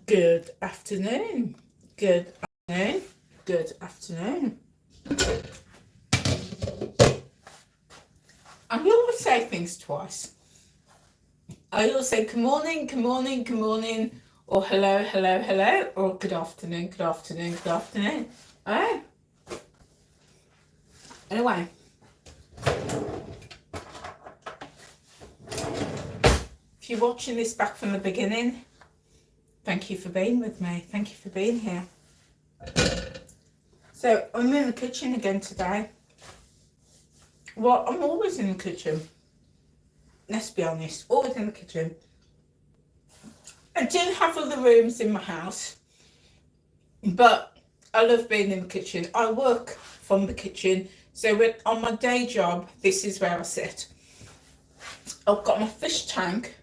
Good afternoon. Good afternoon. Good afternoon. I always say things twice. I always say good morning, good morning, good morning, or hello, hello, hello, or good afternoon, good afternoon, good afternoon. Oh. Anyway. If you're watching this back from the beginning, thank you for being with me. Thank you for being here. So I'm in the kitchen again today. Well, I'm always in the kitchen. Let's be honest, always in the kitchen. I do have other rooms in my house, but I love being in the kitchen. I work from the kitchen, so when on my day job, this is where I sit. I've got my fish tank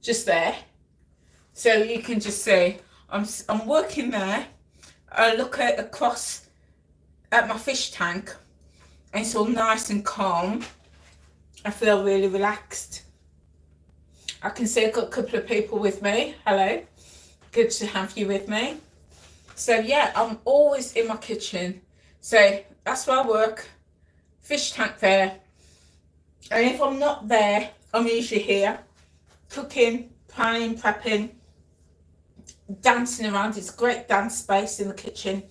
just there, so you can just see I'm working there. I look across at my fish tank, and it's all nice and calm. I feel really relaxed. I can see I've got a couple of people with me. Hello, good to have you with me. So yeah, I'm always in my kitchen. So that's where I work. Fish tank there. And if I'm not there, I'm usually here, cooking, planning, prepping, dancing around. It's a great dance space in the kitchen.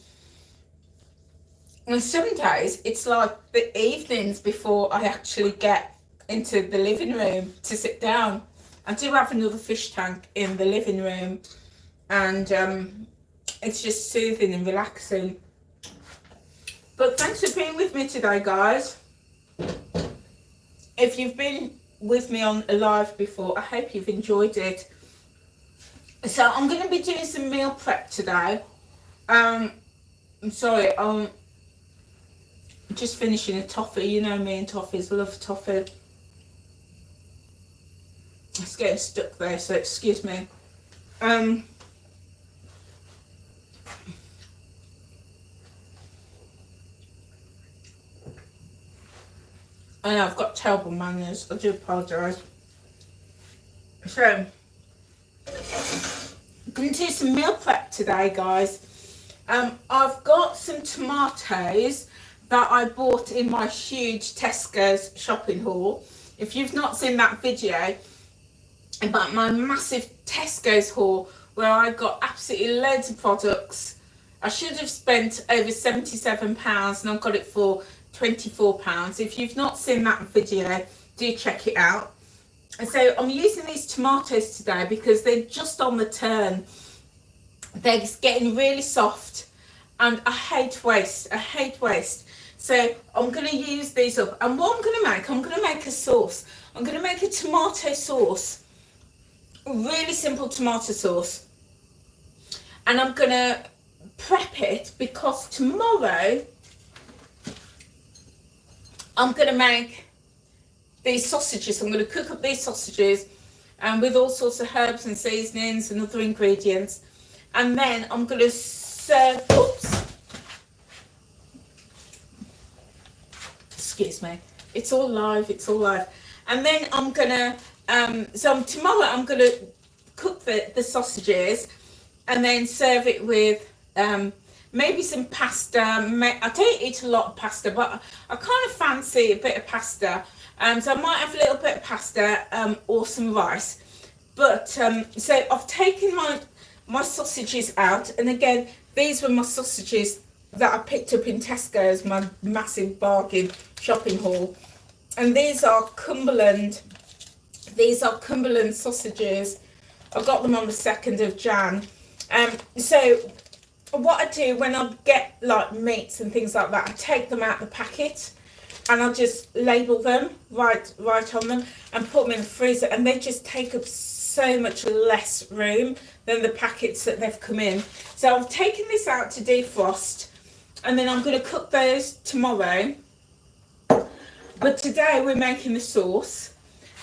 And some days it's like the evenings before I actually get into the living room to sit down. I do have another fish tank in the living room, and it's just soothing and relaxing. But thanks for being with me today, guys. If you've been with me on a live before, I hope you've enjoyed it. So I'm going to be doing some meal prep today. I'm sorry, I'm just finishing a toffee. You know me and toffees, I love toffee. It's getting stuck there, so excuse me. I know I've got terrible manners. I do apologise. So, I'm going to do some meal prep today, guys. I've got some tomatoes that I bought in my huge Tesco's shopping haul. If you've not seen that video about my massive Tesco's haul where I got absolutely loads of products, I should have spent over £77 and I got it for £24. If you've not seen that video, do check it out. And so I'm using these tomatoes today because they're just on the turn. They're getting really soft, and I hate waste. I hate waste. So I'm going to use these up. And what I'm going to make a sauce. I'm going to make a tomato sauce. A really simple tomato sauce. And I'm going to prep it because tomorrow I'm going to make these sausages. I'm going to cook up these sausages with all sorts of herbs and seasonings and other ingredients. And then I'm going to serve, excuse me, it's all live. And then I'm going to, tomorrow I'm going to cook the sausages and then serve it with maybe some pasta. I don't eat a lot of pasta, but I kind of fancy a bit of pasta. So I might have a little bit of pasta or some rice. But so I've taken my sausages out, and again, these were my sausages that I picked up in Tesco's, my massive bargain shopping haul. And these are Cumberland sausages. I got them on the 2nd of Jan. So what I do when I get like meats and things like that, I take them out of the packet and I just label them right on them and put them in the freezer, and they just take up so much less room than the packets that they've come in. So I've taken this out to defrost, and then I'm going to cook those tomorrow. But today we're making the sauce,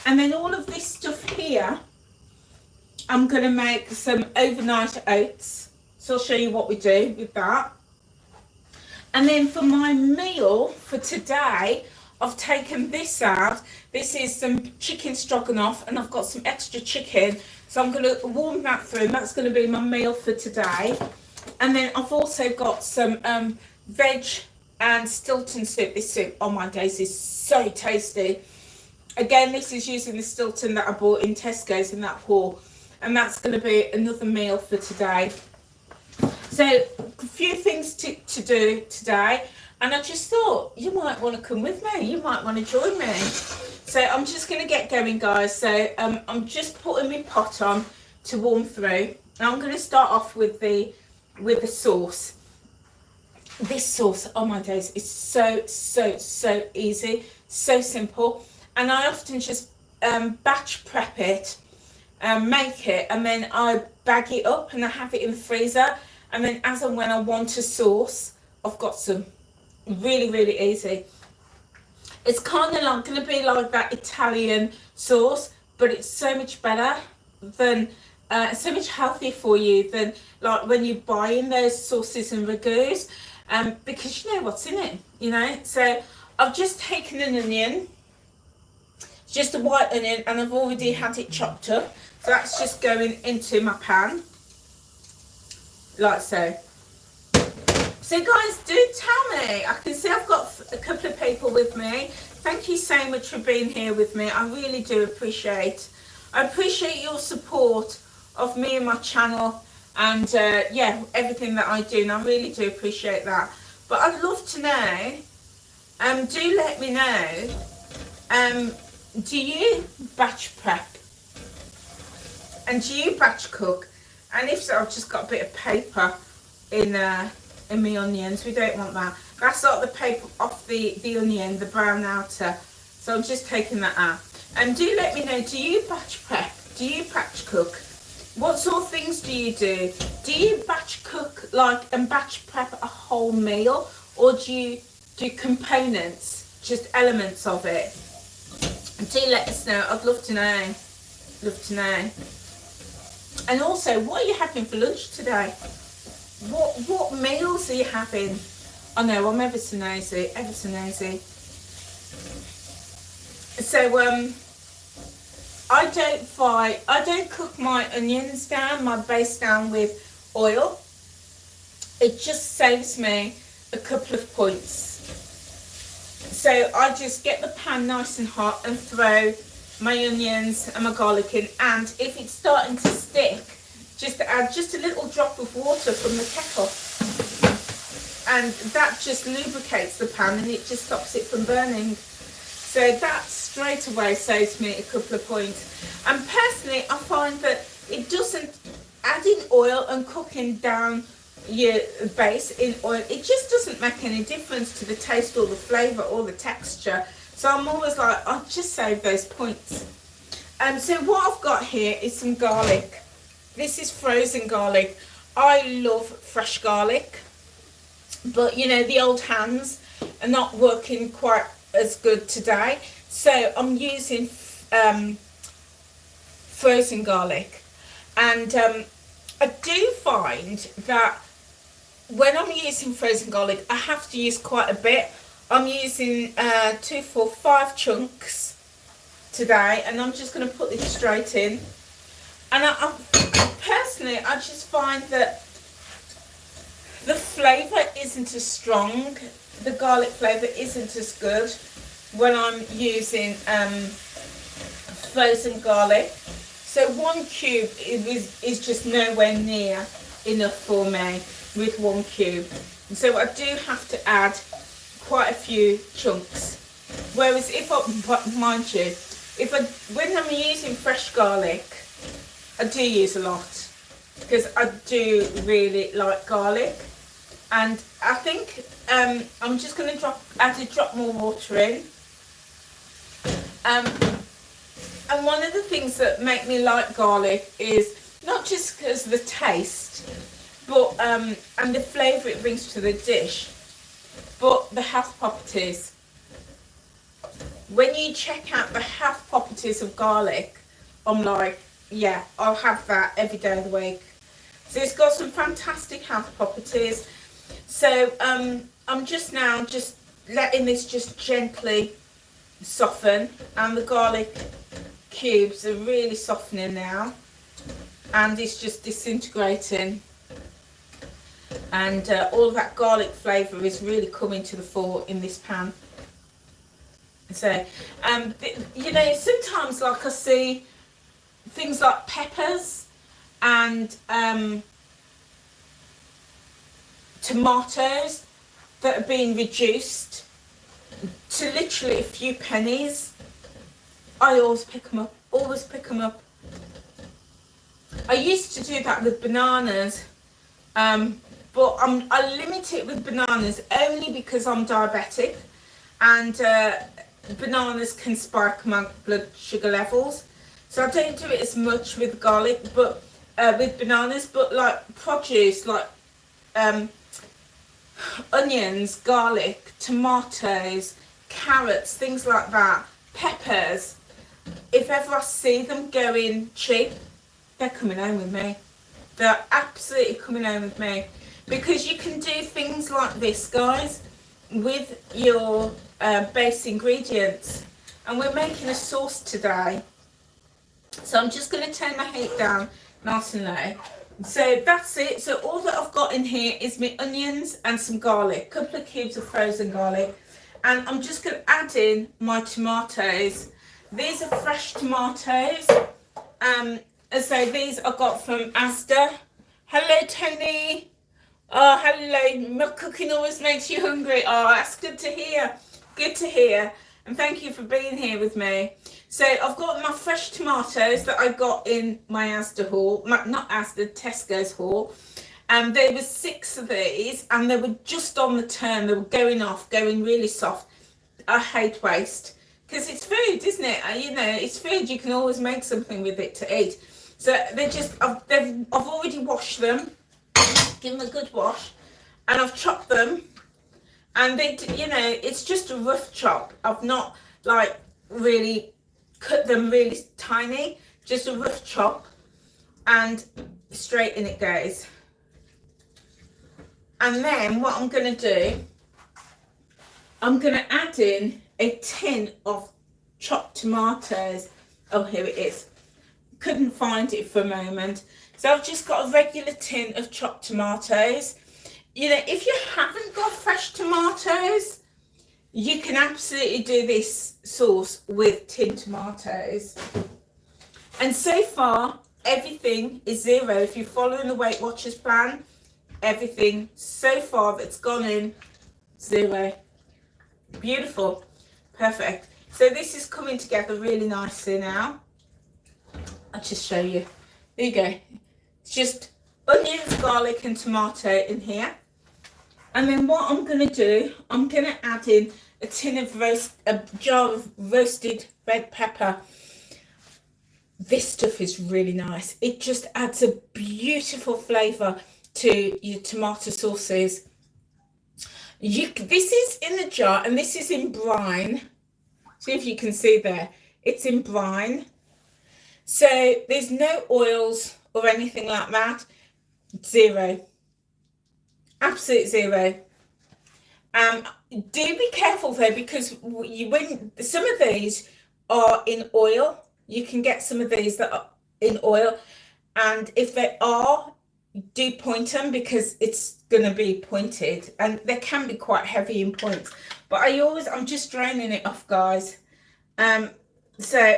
and then all of this stuff here, I'm going to make some overnight oats. So I'll show you what we do with that. And then for my meal for today, I've taken this out. This is some chicken stroganoff, and I've got some extra chicken, so I'm going to warm that through, and that's going to be my meal for today. And then I've also got some veg and Stilton soup. This soup, oh my days, is so tasty. Again, this is using the Stilton that I bought in Tesco's in that haul, and that's going to be another meal for today. So a few things to do today, and I just thought you might want to come with me, you might want to join me. So I'm just going to get going, guys. So I'm just putting my pot on to warm through, and I'm going to start off with the sauce. This sauce, oh my days, is so easy, so simple, and I often just batch prep it, make it, and then I bag it up and I have it in the freezer, and then as and when I want a sauce, I've got some. Really easy. It's kind of like going to be like that Italian sauce, but it's so much better than so much healthier for you than like when you buy in those sauces and ragouts, because you know what's in it, you know. So I've just taken an onion, just a white onion, and I've already had it chopped up, so that's just going into my pan like so. So guys, do tell me. I can see I've got a couple of people with me. Thank you so much for being here with me. I really do appreciate. I appreciate your support of me and my channel, and yeah, everything that I do, and I really do appreciate that. But I'd love to know, do let me know, do you batch prep? And do you batch cook? And if so, I've just got a bit of paper in my onions. We don't want that. That's like the paper off the onion, the brown outer. So I'm just taking that out. And do let me know, do you batch prep? Do you batch cook? What sort of things do you do? Do you batch cook and batch prep a whole meal? Or do you do components, just elements of it? And do let us know. I'd love to know. Love to know. And also, what are you having for lunch today? What meals are you having? I know, I'm ever so nosy, ever so nosy. So I don't cook my onions down, my base down with oil. It just saves me a couple of points. So I just get the pan nice and hot and throw my onions and my garlic in, and if it's starting to stick, just add just a little drop of water from the kettle, and that just lubricates the pan and it just stops it from burning. So that straight away saves me a couple of points. And personally, I find that it doesn't, adding oil and cooking down your base in oil, it just doesn't make any difference to the taste or the flavour or the texture. So I'm always like, I'll just save those points. So what I've got here is some garlic. This is frozen garlic. I love fresh garlic, but you know, the old hands are not working quite as good today. So I'm using frozen garlic. And I do find that when I'm using frozen garlic, I have to use quite a bit. I'm using 2, 4, 5 chunks today, and I'm just going to put this straight in. And I personally, I just find that the flavour isn't as strong. The garlic flavour isn't as good when I'm using frozen garlic. So 1 cube is just nowhere near enough for me with 1 cube. And so I do have to add quite a few chunks. Whereas if I, mind you, when I'm using fresh garlic, I do use a lot because I do really like garlic. And I think I'm just going to add a drop more water in. And one of the things that make me like garlic is not just because of the taste, but and the flavour it brings to the dish, but the health properties. When you check out the health properties of garlic, I'm like, yeah, I'll have that every day of the week. So it's got some fantastic health properties. So I'm just letting this just gently soften, and the garlic cubes are really softening now, and it's just disintegrating, and all that garlic flavour is really coming to the fore in this pan. So you know, sometimes like I see things like peppers and tomatoes that are being reduced to literally a few pennies. I always pick them up, always pick them up. I used to do that with bananas, but I limit it with bananas only because I'm diabetic, and bananas can spike my blood sugar levels. So I don't do it as much with garlic, but with bananas. But like produce, like onions, garlic, tomatoes, carrots, things like that, peppers, if ever I see them going cheap, they're coming home with me. They're absolutely coming home with me, because you can do things like this, guys, with your base ingredients. And we're making a sauce today, so I'm just going to turn my heat down nice and low. So that's it. So all that I've got in here is my onions and some garlic, a couple of cubes of frozen garlic, and I'm just going to add in my tomatoes. These are fresh tomatoes. So these I got from Asda. Hello, Tony. Oh, hello. My cooking always makes you hungry. Oh, that's good to hear. Good to hear. And thank you for being here with me. So I've got my fresh tomatoes that I got in my Asda haul. Not Asda, Tesco's haul. And there were 6 of these, and they were just on the turn. They were going off, going really soft. I hate waste, because it's food, isn't it? You know, it's food. You can always make something with it to eat. So they're just, I've already washed them, give them a good wash, and I've chopped them. And they, you know, it's just a rough chop. I've not like really cut them really tiny, just a rough chop, and straight in it goes. And then what I'm going to do, I'm going to add in a tin of chopped tomatoes. Oh, here it is. Couldn't find it for a moment. So I've just got a regular tin of chopped tomatoes. You know, if you haven't got fresh tomatoes, you can absolutely do this sauce with tin tomatoes. And so far, everything is 0. If you're following the Weight Watchers plan, everything so far that's gone in, 0. Beautiful. Perfect. So this is coming together really nicely now. I'll just show you. There you go. It's just onions, garlic and tomato in here. And then what I'm going to do, I'm going to add in a jar of roasted red pepper. This stuff is really nice. It just adds a beautiful flavour to your tomato sauces. This is in the jar, and this is in brine. See if you can see there. It's in brine. So there's no oils or anything like that. 0. Absolute 0. Do be careful though, because when some of these are in oil, you can get some of these that are in oil, and if they are, do point them, because it's going to be pointed, and they can be quite heavy in points. But I'm just draining it off, guys. So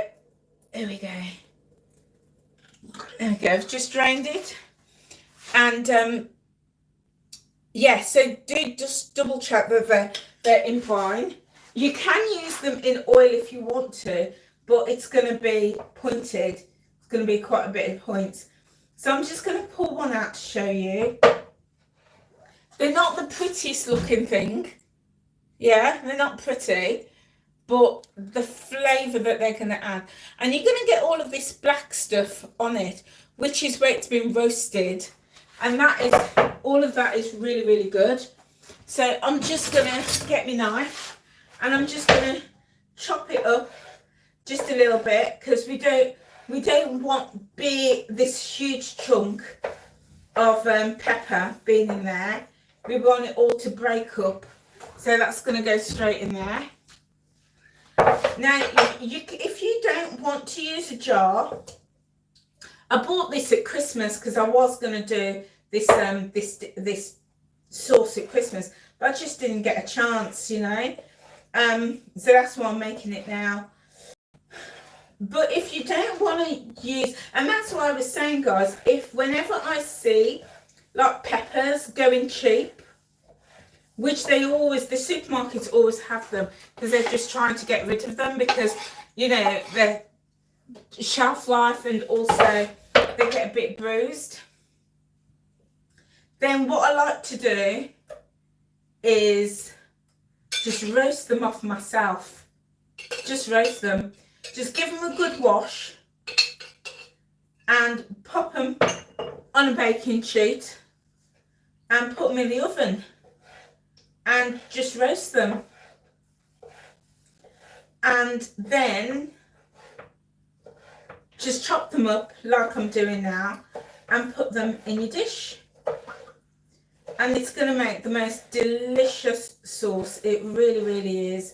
here we go. There we go. I've just drained it, and yeah. So do just double check that they're in brine. You can use them in oil if you want to, but it's going to be pointed. It's going to be quite a bit of points. So I'm just going to pull one out to show you. They're not the prettiest looking thing. Yeah, they're not pretty, but the flavour that they're going to add. And you're going to get all of this black stuff on it, which is where it's been roasted. And that is, all of that is really, really good. So I'm just going to get my knife, and I'm just going to chop it up just a little bit, because we don't want this huge chunk of pepper being in there. We want it all to break up. So that's going to go straight in there. Now, if you don't want to use a jar, I bought this at Christmas because I was going to do this this sauce at Christmas, but I just didn't get a chance, you know. So that's why I'm making it now. But if you don't want to use, and that's why I was saying, guys, if whenever I see like peppers going cheap, which they always, the supermarkets always have them because they're just trying to get rid of them because, you know, their shelf life and also they get a bit bruised. Then what I like to do is just roast them off myself. Just roast them. Just give them a good wash and pop them on a baking sheet and put them in the oven and just roast them. And then just chop them up like I'm doing now and put them in your dish. And it's going to make the most delicious sauce. It really, really is.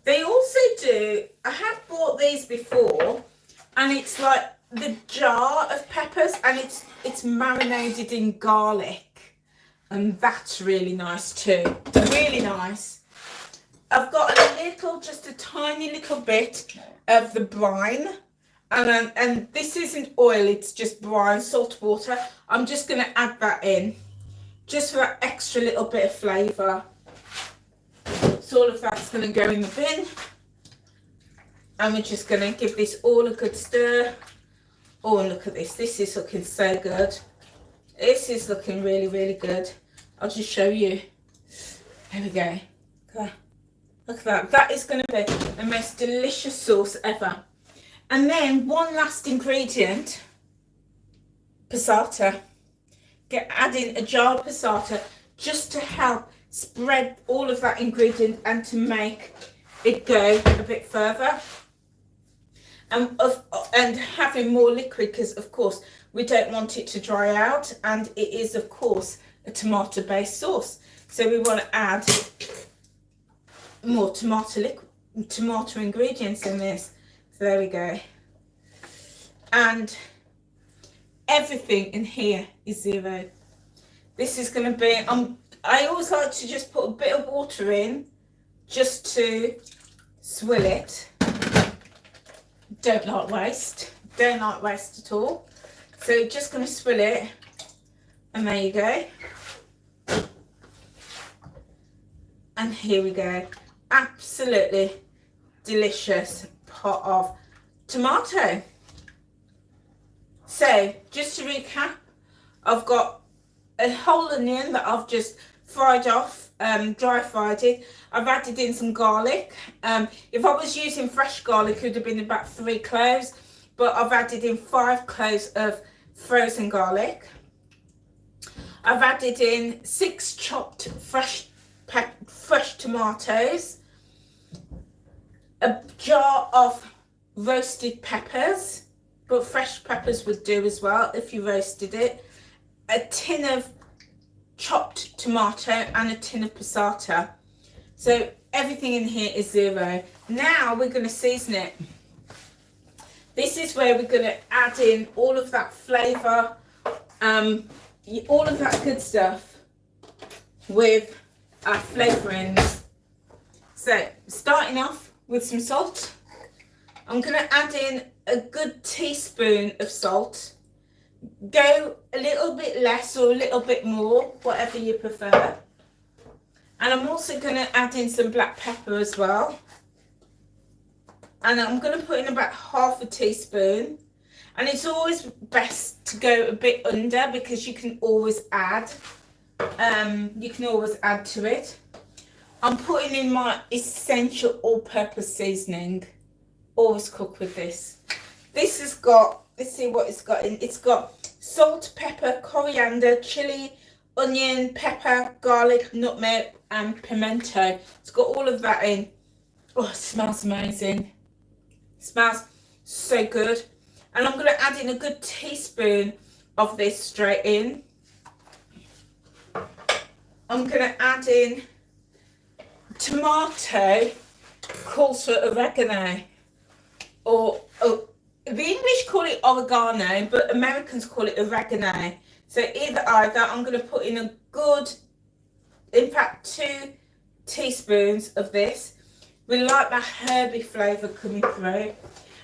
They also do, I have bought these before, and it's like the jar of peppers, and it's marinated in garlic, and that's really nice too. Really nice. I've got a little, just a tiny little bit of the brine, and this isn't oil, it's just brine, salt water. I'm just going to add that in, just for that extra little bit of flavour. So all of that's going to go in the bin, and we're just going to give this all a good stir. Oh, and look at this. This is looking so good. This is looking really, really good. I'll just show you. There we go. Look at that. That is going to be the most delicious sauce ever. And then one last ingredient, passata. Add in a jar of passata just to help spread all of that ingredient and to make it go a bit further, and having more liquid, because of course we don't want it to dry out, and it is of course a tomato based sauce, so we want to add more tomato ingredients in this. So there we go, and everything in here is zero. This is going to be, I always like to just put a bit of water in just to swill it. Don't like waste at all. So just going to swill it, and there you go. And here we go. Absolutely delicious pot of tomato. So just to recap, I've got a whole onion that I've just fried off, dry fried it. I've added in some garlic. If I was using fresh garlic, it would have been about 3 cloves, but I've added in 5 cloves of frozen garlic. I've added in 6 chopped fresh tomatoes, a jar of roasted peppers, but fresh peppers would do as well if you roasted it, a tin of chopped tomato and a tin of passata. So everything in here is zero. Now we're going to season it. This is where we're going to add in all of that flavour, all of that good stuff with our flavourings. So starting off with some salt. I'm going to add in a good teaspoon of salt. Go a little bit less or a little bit more, whatever you prefer. And I'm also going to add in some black pepper as well. And I'm going to put in about half a teaspoon. And it's always best to go a bit under, because you can always add. To it. I'm putting in my essential all-purpose seasoning. Always cook with this. This has got, let's see what it's got in. It's got salt, pepper, coriander, chili, onion, pepper, garlic, nutmeg, and pimento. It's got all of that in. Oh, it smells amazing. It smells so good. And I'm going to add in a good teaspoon of this straight in. I'm going to add in tomato calls for oregano, or the English call it oregano, but Americans call it oregano. So either, I'm going to put in a good, in fact, 2 teaspoons of this. We like that herby flavour coming through.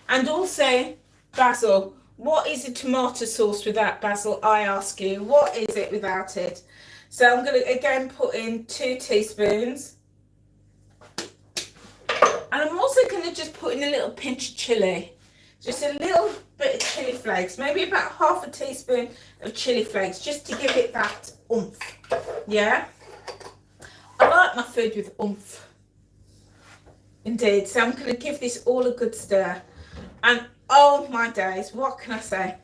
And also basil. What is a tomato sauce without basil, I ask you? What is it without it? So I'm going to again put in 2 teaspoons. And I'm also going to just put in a little pinch of chilli. Just a little bit of chilli flakes. Maybe about half a teaspoon of chilli flakes, just to give it that oomph. Yeah? I like my food with oomph. Indeed. So I'm going to give this all a good stir. And oh my days, what can I say?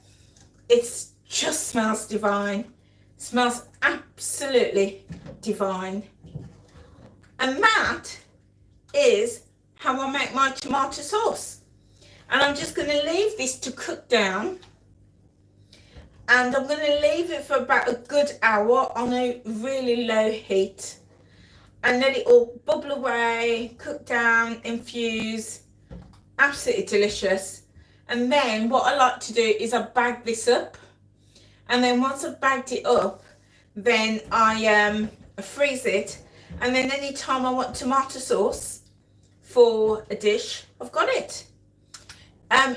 It just smells divine. Smells absolutely divine. And that is how I make my tomato sauce. And I'm just going to leave this to cook down. And I'm going to leave it for about a good hour on a really low heat. And let it all bubble away, cook down, infuse. Absolutely delicious. And then what I like to do is I bag this up. And then once I've bagged it up, then I freeze it. And then anytime I want tomato sauce for a dish, I've got it.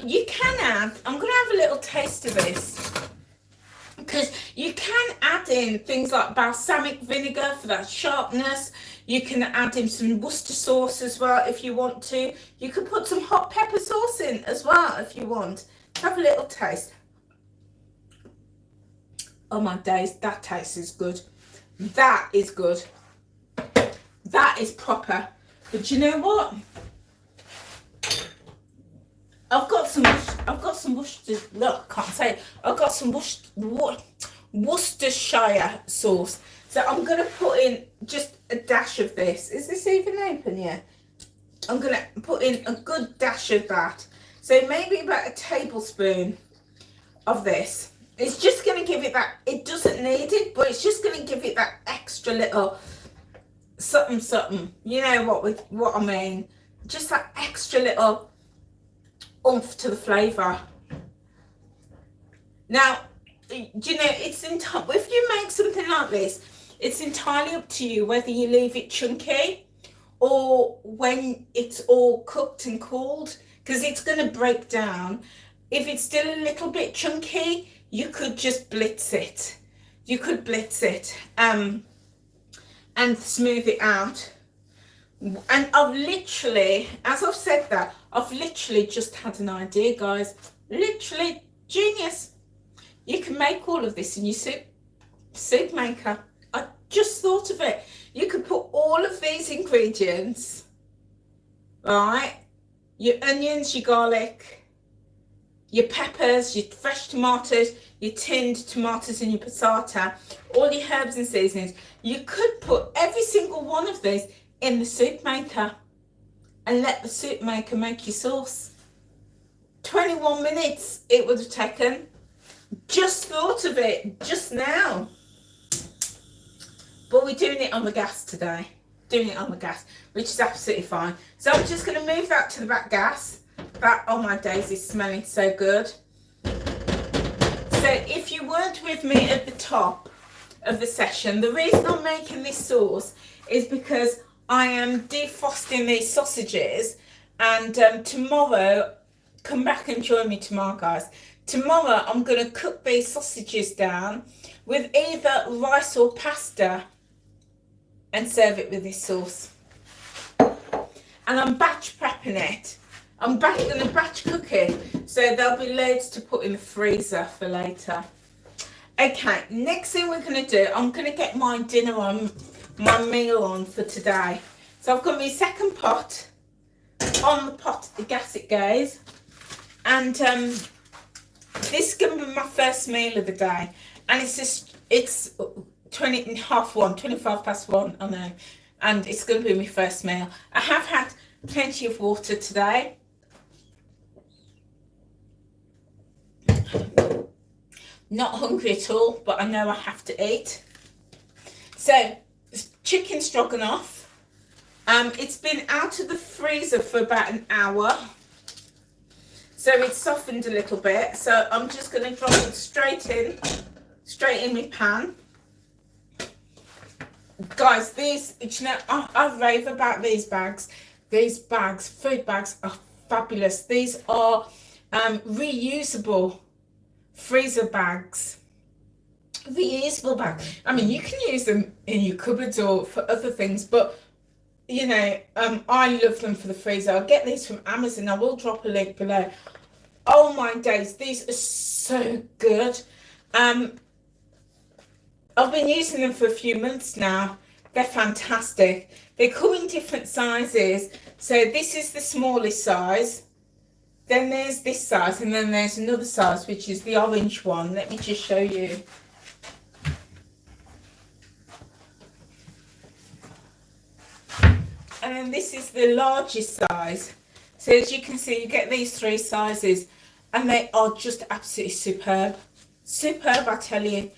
You can add, I'm going to have a little taste of this, because you can add in things like balsamic vinegar for that sharpness. You can add in some Worcester sauce as well if you want to. You can put some hot pepper sauce in as well if you want. Have a little taste. Oh my days, that taste is good. That is good. That is proper. But you know what? I've got some Worcester, look, I can't say it. I've got some Worcestershire sauce. So I'm going to put in just a dash of this. Is this even open yet? I'm going to put in a good dash of that. So maybe about a tablespoon of this. It's just going to give it that, it doesn't need it, but it's just going to give it that extra little something, something. You know what I mean? Just that extra little oomph to the flavour. Now, you know, it's if you make something like this, it's entirely up to you whether you leave it chunky or when it's all cooked and cooled, because it's going to break down. If it's still a little bit chunky, you could just blitz it. You could blitz it and smooth it out. And I've literally, as I've said that, I've literally just had an idea, guys. Literally genius. You can make all of this in your soup maker. I just thought of it. You could put all of these ingredients, right? Your onions, your garlic, your peppers, your fresh tomatoes, your tinned tomatoes and your passata, all your herbs and seasonings. You could put every single one of these in the soup maker and let the soup maker make your sauce. 21 minutes it would have taken. Just thought of it just now. But we're doing it on the gas today. Doing it on the gas, which is absolutely fine. So I'm just going to move that to the back gas. That, oh my days, is smelling so good. So if you weren't with me at the top of the session, the reason I'm making this sauce is because I am defrosting these sausages, and tomorrow, come back and join me tomorrow, guys. Tomorrow I'm going to cook these sausages down with either rice or pasta and serve it with this sauce. And I'm batch prepping it. I'm going to batch cook it, so there'll be loads to put in the freezer for later. Okay, next thing we're going to do, I'm going to get my dinner on, my meal on for today. So I've got my second pot on the gas it goes, and this is going to be my first meal of the day, and it's 25 past 1, I know, and it's going to be my first meal. I have had plenty of water today. Not hungry at all, but I know I have to eat. So chicken stroganoff It's been out of the freezer for about an hour, so it's softened a little bit. So I'm just going to drop it straight in my pan. Guys, these, you know, I rave about these bags. These bags, food bags, are fabulous. These are reusable freezer bags. Reusable bag. I mean, you can use them in your cupboards or for other things, but you know, I love them for the freezer. I'll get these from Amazon. I will drop a link below. Oh my days, these are so good. I've been using them for a few months now. They're fantastic. They come in different sizes. So this is the smallest size. Then there's this size, and then there's another size, which is the orange one. Let me just show you. And then this is the largest size. So as you can see, you get these three sizes, and they are just absolutely superb. Superb, I tell you.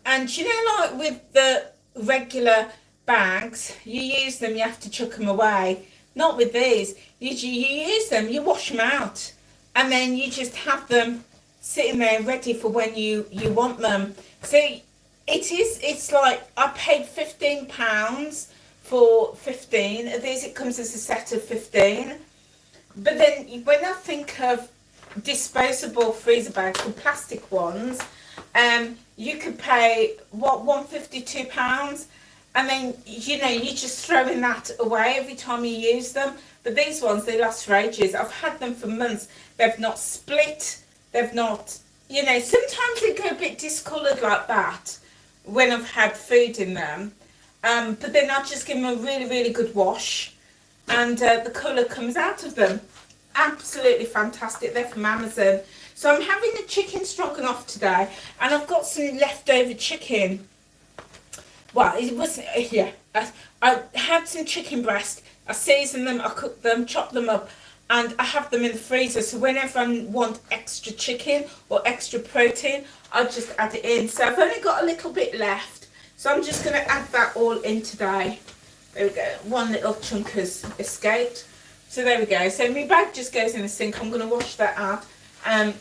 And you know, like with the regular bags, you use them, you have to chuck them away. Not with these. You use them, you wash them out, and then you just have them sitting there ready for when you want them. So it's like, I paid £15 for 15 of these. It comes as a set of 15. But then when I think of disposable freezer bags, the plastic ones, you could pay what, £152, and then you know, you're just throwing that away every time you use them. But these ones, they last for ages. I've had them for months. They've not split, they've not, you know, sometimes they go a bit discoloured like that when I've had food in them. But then I'll just give them a really, really good wash, and the colour comes out of them. Absolutely fantastic. They're from Amazon. So I'm having a chicken stroganoff today, and I've got some leftover chicken. Well, it wasn't, yeah. I had some chicken breast. I seasoned them, I cooked them, chopped them up, and I have them in the freezer. So whenever I want extra chicken or extra protein, I'll just add it in. So I've only got a little bit left. So I'm just going to add that all in today. There we go. One little chunk has escaped. So there we go. So my bag just goes in the sink. I'm going to wash that out and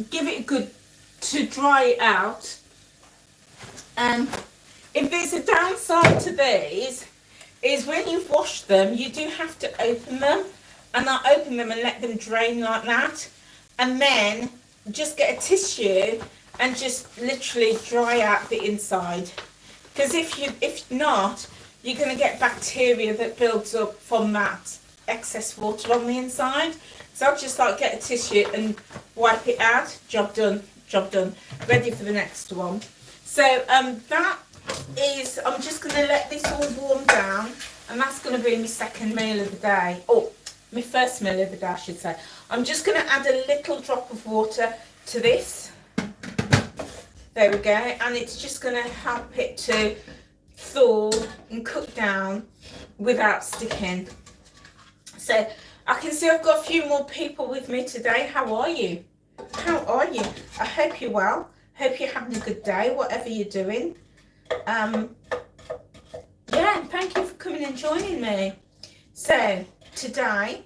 give it a good to dry it out. If there's a downside to these, is when you've washed them, you do have to open them. And I open them and let them drain like that. And then just get a tissue and just literally dry out the inside. Because if not, you're going to get bacteria that builds up from that excess water on the inside. So I'll just like get a tissue and wipe it out. Job done, job done. Ready for the next one. So that is, I'm just going to let this all warm down, and that's going to be my second meal of the day. Oh, my first meal of the day, I should say. I'm just going to add a little drop of water to this. There we go, and it's just going to help it to thaw and cook down without sticking. So I can see I've got a few more people with me today. How are you? How are you? I hope you're well. Hope you're having a good day, whatever you're doing. Yeah, thank you for coming and joining me. So today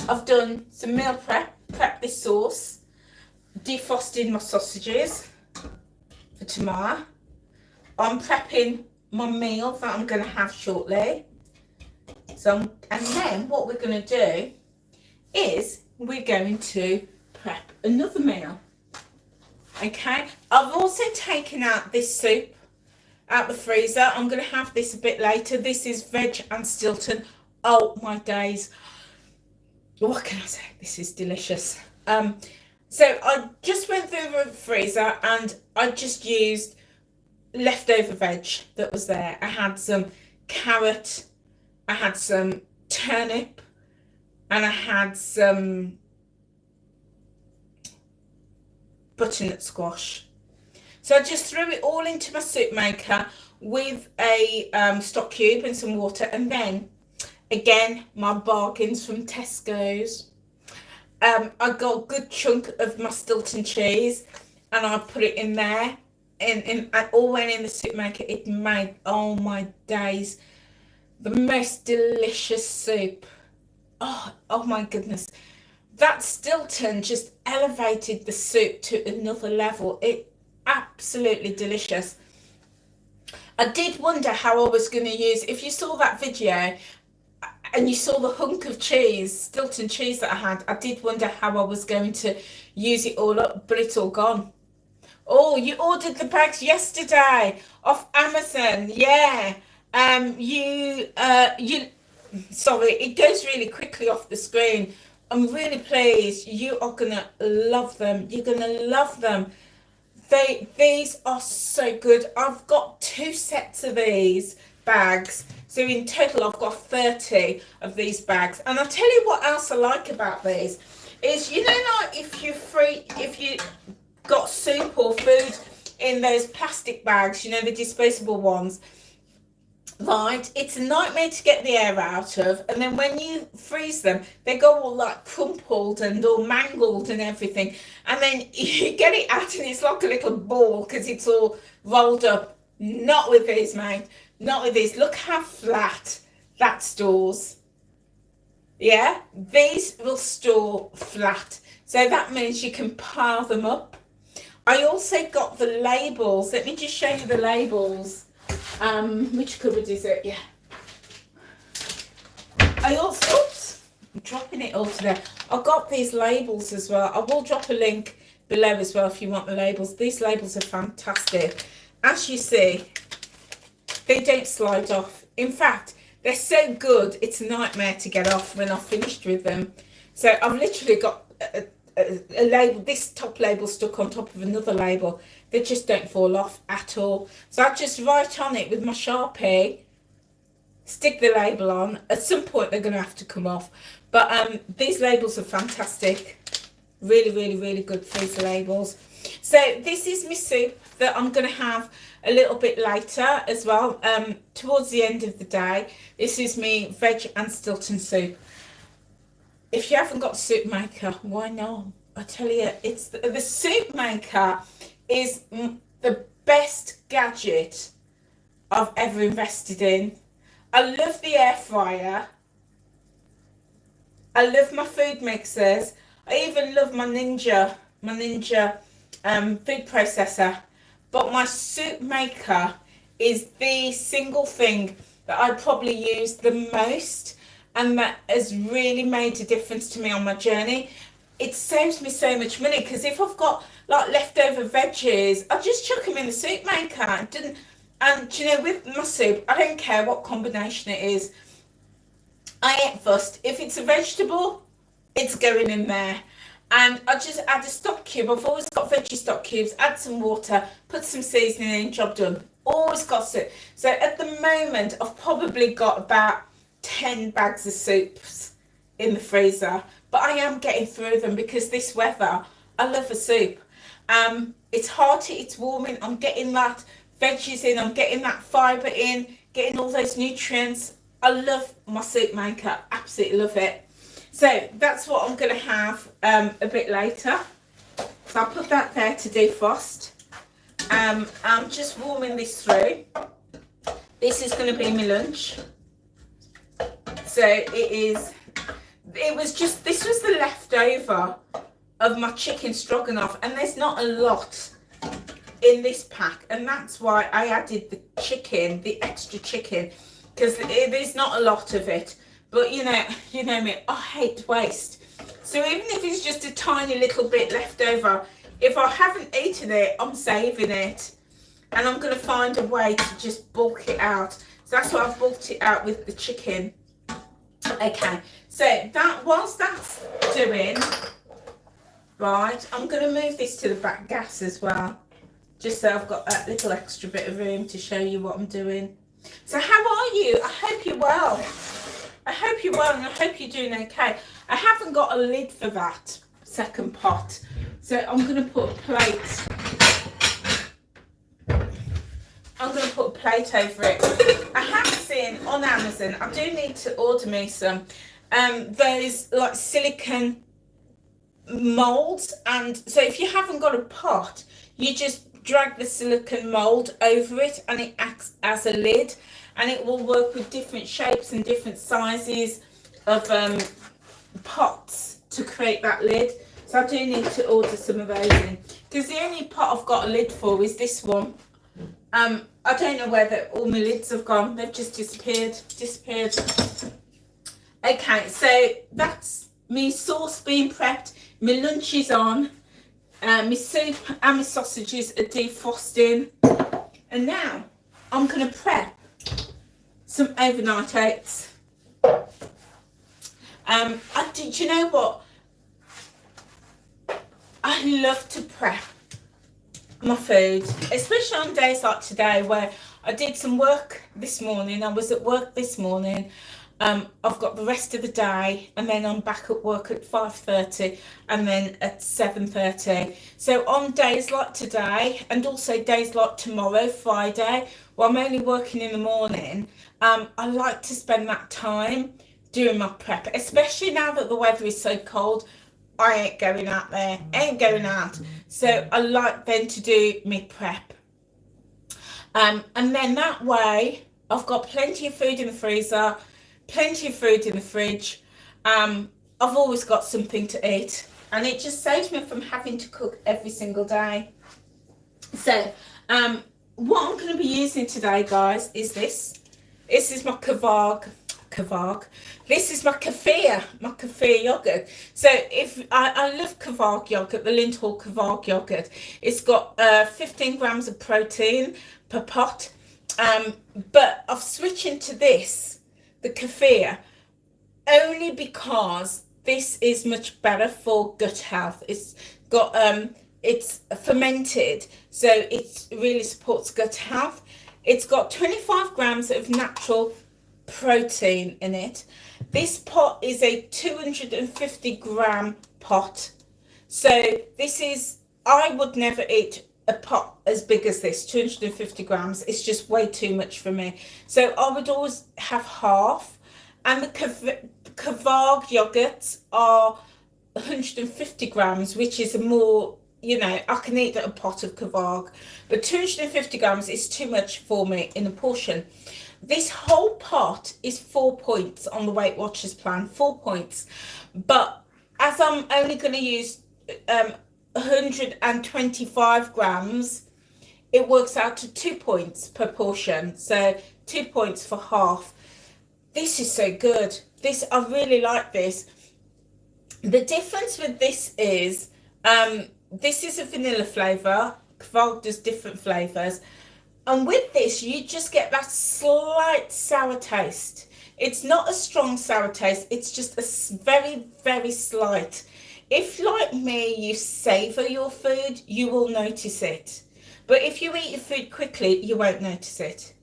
I've done some meal prep this sauce, defrosted my sausages for tomorrow. I'm prepping my meal that I'm going to have shortly. So, and then what we're going to do is we're going to prep another meal. Okay, I've also taken out this soup out the freezer. I'm going to have this a bit later. This is veg and Stilton. Oh my days, what can I say? This is delicious. So I just went through the freezer and I just used leftover veg that was there. I had some carrot, I had some turnip, and I had some butternut squash. So I just threw it all into my soup maker with a stock cube and some water, and then again my bargains from Tesco's. I got a good chunk of my Stilton cheese and I put it in there, and it all went in the soup maker. It made, oh my days, the most delicious soup. Oh my goodness. That Stilton just elevated the soup to another level. It absolutely delicious. I did wonder how I was going to use, if you saw that video and you saw the hunk of cheese, Stilton cheese that I had, I did wonder how I was going to use it all up, but it's all gone. Oh, you ordered the bags yesterday off Amazon. Yeah. You sorry, it goes really quickly off the screen. I'm really pleased. You are gonna love them. You're gonna love them. These are so good. I've got 2 sets of these bags. So in total I've got 30 of these bags. And I'll tell you what else I like about these is, you know, like if you got soup or food in those plastic bags, you know, the disposable ones, right, it's a nightmare to get the air out of, and then when you freeze them they go all like crumpled and all mangled and everything, and then you get it out and it's like a little ball because it's all rolled up. Not with these, mate, not with these. Look how flat that stores. Yeah, these will store flat, so that means you can pile them up. I also got the labels. Let me just show you the labels. Which cupboard is it? Yeah. I also, oops, I'm dropping it all today. I got these labels as well. I will drop a link below as well if you want the labels. These labels are fantastic. As you see, they don't slide off. In fact, they're so good, it's a nightmare to get off when I've finished with them. So I've literally got a label, this top label stuck on top of another label. They just don't fall off at all. So I just write on it with my Sharpie, stick the label on. At some point they're going to have to come off. But these labels are fantastic. Really, really, really good freezer labels. So this is my soup that I'm going to have a little bit later as well, towards the end of the day. This is me veg and Stilton soup. If you haven't got a soup maker, why not? I tell you, it's the soup maker is the best gadget I've ever invested in. I love the air fryer. I love my food mixers. I even love my Ninja food processor. But my soup maker is the single thing that I probably use the most, and that has really made a difference to me on my journey. It saves me so much money, because if I've got like leftover veggies, I just chuck them in the soup maker. And you know, with my soup, I don't care what combination it is. I ain't fussed. If it's a vegetable, it's going in there. And I just add a stock cube. I've always got veggie stock cubes. Add some water, put some seasoning in, job done. Always got it. So at the moment, I've probably got about 10 bags of soups in the freezer, but I am getting through them because this weather, I love a soup. It's hearty, it's warming. I'm getting that veggies in, I'm getting that fibre in, getting all those nutrients. I love my soup maker, absolutely love it. So that's what I'm going to have a bit later. So I'll put that there to defrost. I'm just warming this through. This is going to be my lunch. So this was the leftover of my chicken stroganoff, and there's not a lot in this pack, and that's why I added the chicken, the extra chicken, because there's not a lot of it. But you know me, I hate waste. So even if it's just a tiny little bit left over, if I haven't eaten it, I'm saving it, and I'm going to find a way to just bulk it out. So that's why I've bulked it out with the chicken. Okay, so whilst that's doing, right, I'm going to move this to the back gas as well, just so I've got that little extra bit of room to show you what I'm doing. So how are you? I hope you're well. I hope you're well, and I hope you're doing okay. I haven't got a lid for that second pot, so I'm going to put a plate. I'm going to put a plate over it. I have seen on Amazon, I do need to order me some, those like silicone molds. And so if you haven't got a pot, you just drag the silicone mold over it, and it acts as a lid, and it will work with different shapes and different sizes of pots to create that lid. So I do need to order some of those in, because the only pot I've got a lid for is this one. I don't know where all my lids have gone. They've just disappeared. Okay, so that's my sauce being prepped. My lunch is on. My soup and my sausages are defrosting. And now I'm going to prep some overnight oats. Do you know what? I love to prep my food, especially on days like today where I did some work this morning. I was at work this morning. I've got the rest of the day, and then I'm back at work at 5:30 and then at 7:30. So on days like today, and also days like tomorrow, Friday, where I'm only working in the morning, I like to spend that time doing my prep, especially now that the weather is so cold. I ain't going out there, so I like then to do my prep, and then that way I've got plenty of food in the freezer, plenty of food in the fridge. I've always got something to eat, and it just saves me from having to cook every single day. So what I'm going to be using today, guys, is this is my this is my kefir yogurt. So if I love kvarg yogurt, the Lindhall kvarg yogurt. It's got 15 grams of protein per pot, but I've switched into this, the kefir, only because this is much better for gut health. It's got it's fermented, so it really supports gut health. It's got 25 grams of natural protein in it. This pot is a 250 gram pot, so this is, I would never eat a pot as big as this. 250 grams, it's just way too much for me, so I would always have half. And the kvarg yogurts are 150 grams, which is a more, you know, I can eat a pot of kvarg, but 250 grams is too much for me in a portion. This whole pot is 4 points on the Weight Watchers plan, 4 points. But as I'm only going to use 125 grams, it works out to 2 points per portion. So 2 points for half. This is so good. This, I really like this. The difference with this is this is a vanilla flavour. Kvarg does different flavours. And with this, you just get that slight sour taste. It's not a strong sour taste. It's just a very, very slight. If, like me, you savour your food, you will notice it. But if you eat your food quickly, you won't notice it.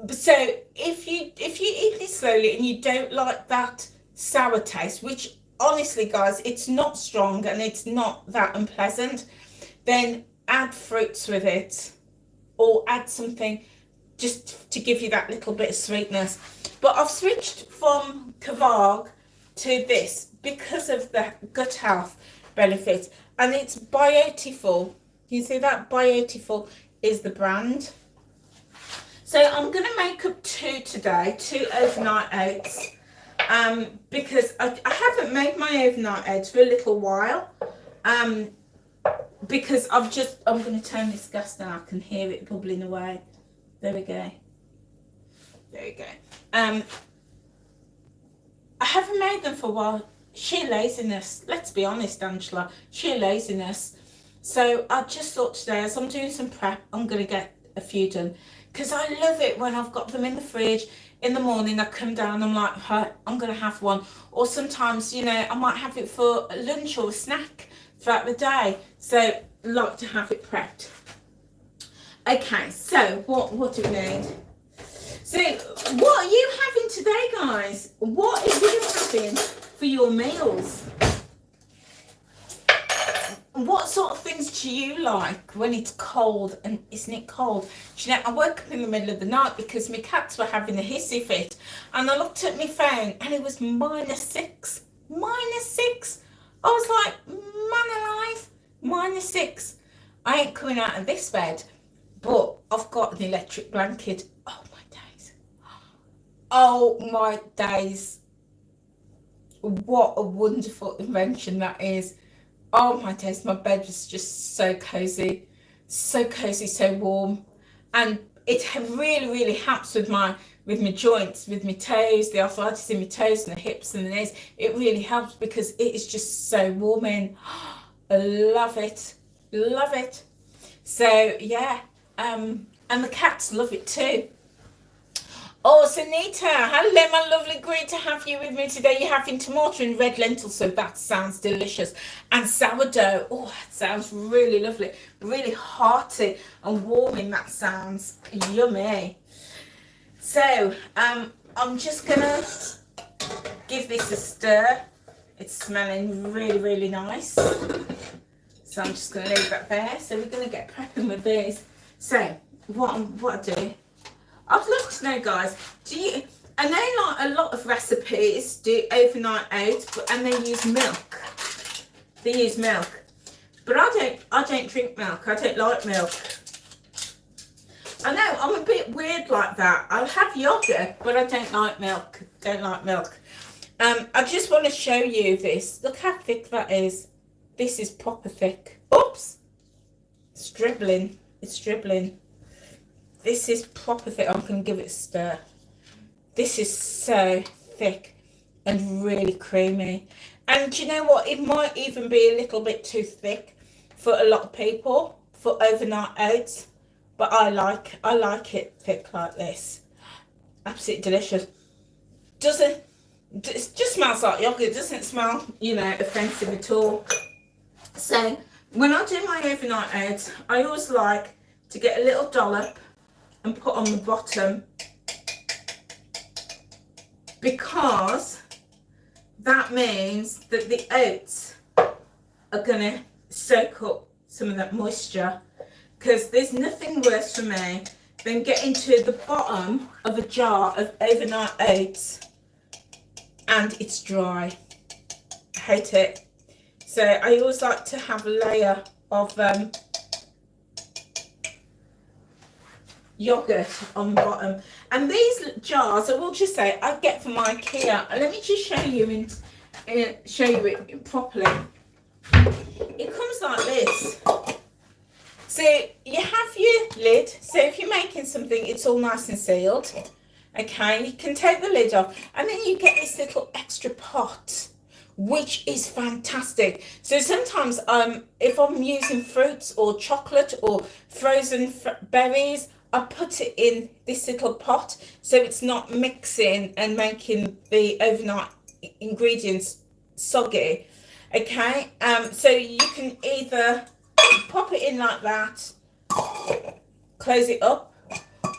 So if you eat this slowly and you don't like that sour taste, which honestly, guys, it's not strong and it's not that unpleasant, then add fruits with it, or add something just to give you that little bit of sweetness. But I've switched from kvarg to this because of the gut health benefit, and it's Biotiful. You see that? Biotiful is the brand. So I'm going to make up two today, 2 overnight oats, because I haven't made my overnight oats for a little while. Because I'm going to turn this gas down. I can hear it bubbling away. There we go. I haven't made them for a while. Sheer laziness. Let's be honest, Angela. Sheer laziness. So I just thought today, as I'm doing some prep, I'm going to get a few done. Because I love it when I've got them in the fridge. In the morning, I come down, I'm like, hey, I'm going to have one. Or sometimes, you know, I might have it for lunch or a snack throughout the day. So I like to have it prepped. Okay, so what do we need? So what are you having today, guys? What are you having for your meals? What sort of things do you like when it's cold? And isn't it cold? Do you know, I woke up in the middle of the night because my cats were having a hissy fit, and I looked at my phone and it was -6. -6. I was like, man alive, 26. I ain't coming out of this bed, but I've got an electric blanket. Oh my days. Oh my days. What a wonderful invention that is. Oh my days, my bed was just so cozy, so warm. And it really helps with my joints, with my toes, the arthritis in my toes and the hips and the knees. It really helps because it is just so warming. I love it, love it. So yeah, and the cats love it too. Oh, Sunita, hello my lovely, great to have you with me today. You're having tomato and red lentils, so that sounds delicious. And sourdough, oh, that sounds really lovely, really hearty and warming. That sounds yummy. So I'm just gonna give this a stir. It's smelling really nice, so I'm just gonna leave that there. So we're gonna get prepping with these. So what I do, I'd love to know, guys, I know like a lot of recipes do overnight oats, and they use milk. They use milk, but I don't drink milk. I don't like milk. I know I'm a bit weird like that. I'll have yogurt, but I don't like milk. Don't like milk. I just want to show you this. Look how thick that is. This is proper thick. Oops, it's dribbling. It's dribbling. This is proper thick. I'm going to give it a stir. This is so thick and really creamy. And do you know what? It might even be a little bit too thick for a lot of people for overnight oats. But I like it thick like this. Absolutely delicious. It just smells like yogurt. It doesn't smell, you know, offensive at all. So when I do my overnight oats, I always like to get a little dollop and put on the bottom, because that means that the oats are going to soak up some of that moisture, because there's nothing worse for me than getting to the bottom of a jar of overnight oats and it's dry. I hate it. So I always like to have a layer of yogurt on the bottom. And these jars, I will just say, I get from IKEA. Let me just show you it properly. It comes like this. So you have your lid. So if you're making something, it's all nice and sealed. Okay, you can take the lid off, and then you get this little extra pot, which is fantastic. So sometimes if I'm using fruits or chocolate or frozen berries, I put it in this little pot so it's not mixing and making the overnight ingredients soggy. Okay, so you can either pop it in like that, close it up,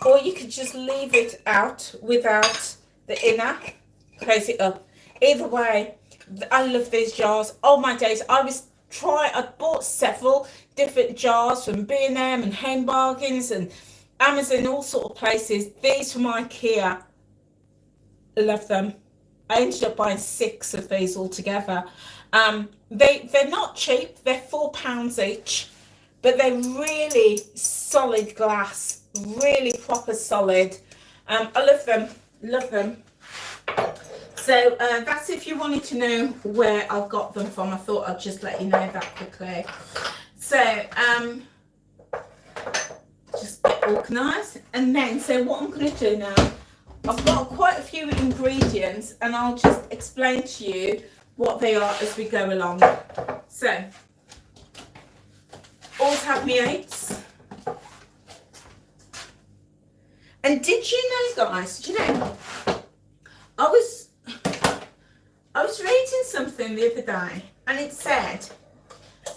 or you could just leave it out without the inner, close it up. Either way, I love these jars. Oh my days, I bought several different jars from B&M and Home Bargains and Amazon, all sort of places. These from IKEA, love them. I ended up buying 6 of these altogether. They're not cheap. They're £4 each, but they're really solid glass, really proper solid. I love them. So that's if you wanted to know where I got them from. I thought I'd just let you know that quickly. So just get organised, and then so what I'm going to do now, I've got quite a few ingredients, and I'll just explain to you what they are as we go along. So always have my oats. And did you know, guys, I was reading something the other day, and it said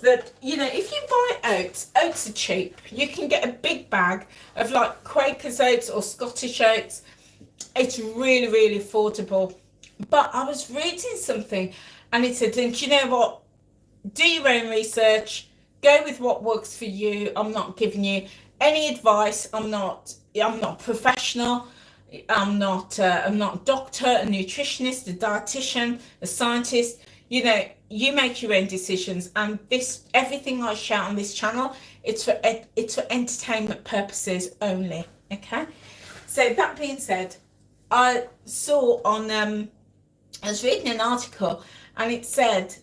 that, if you buy oats are cheap. You can get a big bag of like Quaker's oats or Scottish oats. It's really affordable. But I was reading something, and it said, and do you know what? Do your own research. Go with what works for you. I'm not giving you any advice. I'm not professional. I'm not a doctor, a nutritionist, a dietitian, a scientist. you make your own decisions, and this, everything I share on this channel, it's for entertainment purposes only. Okay, so that being said, I saw on I was reading an article, and it said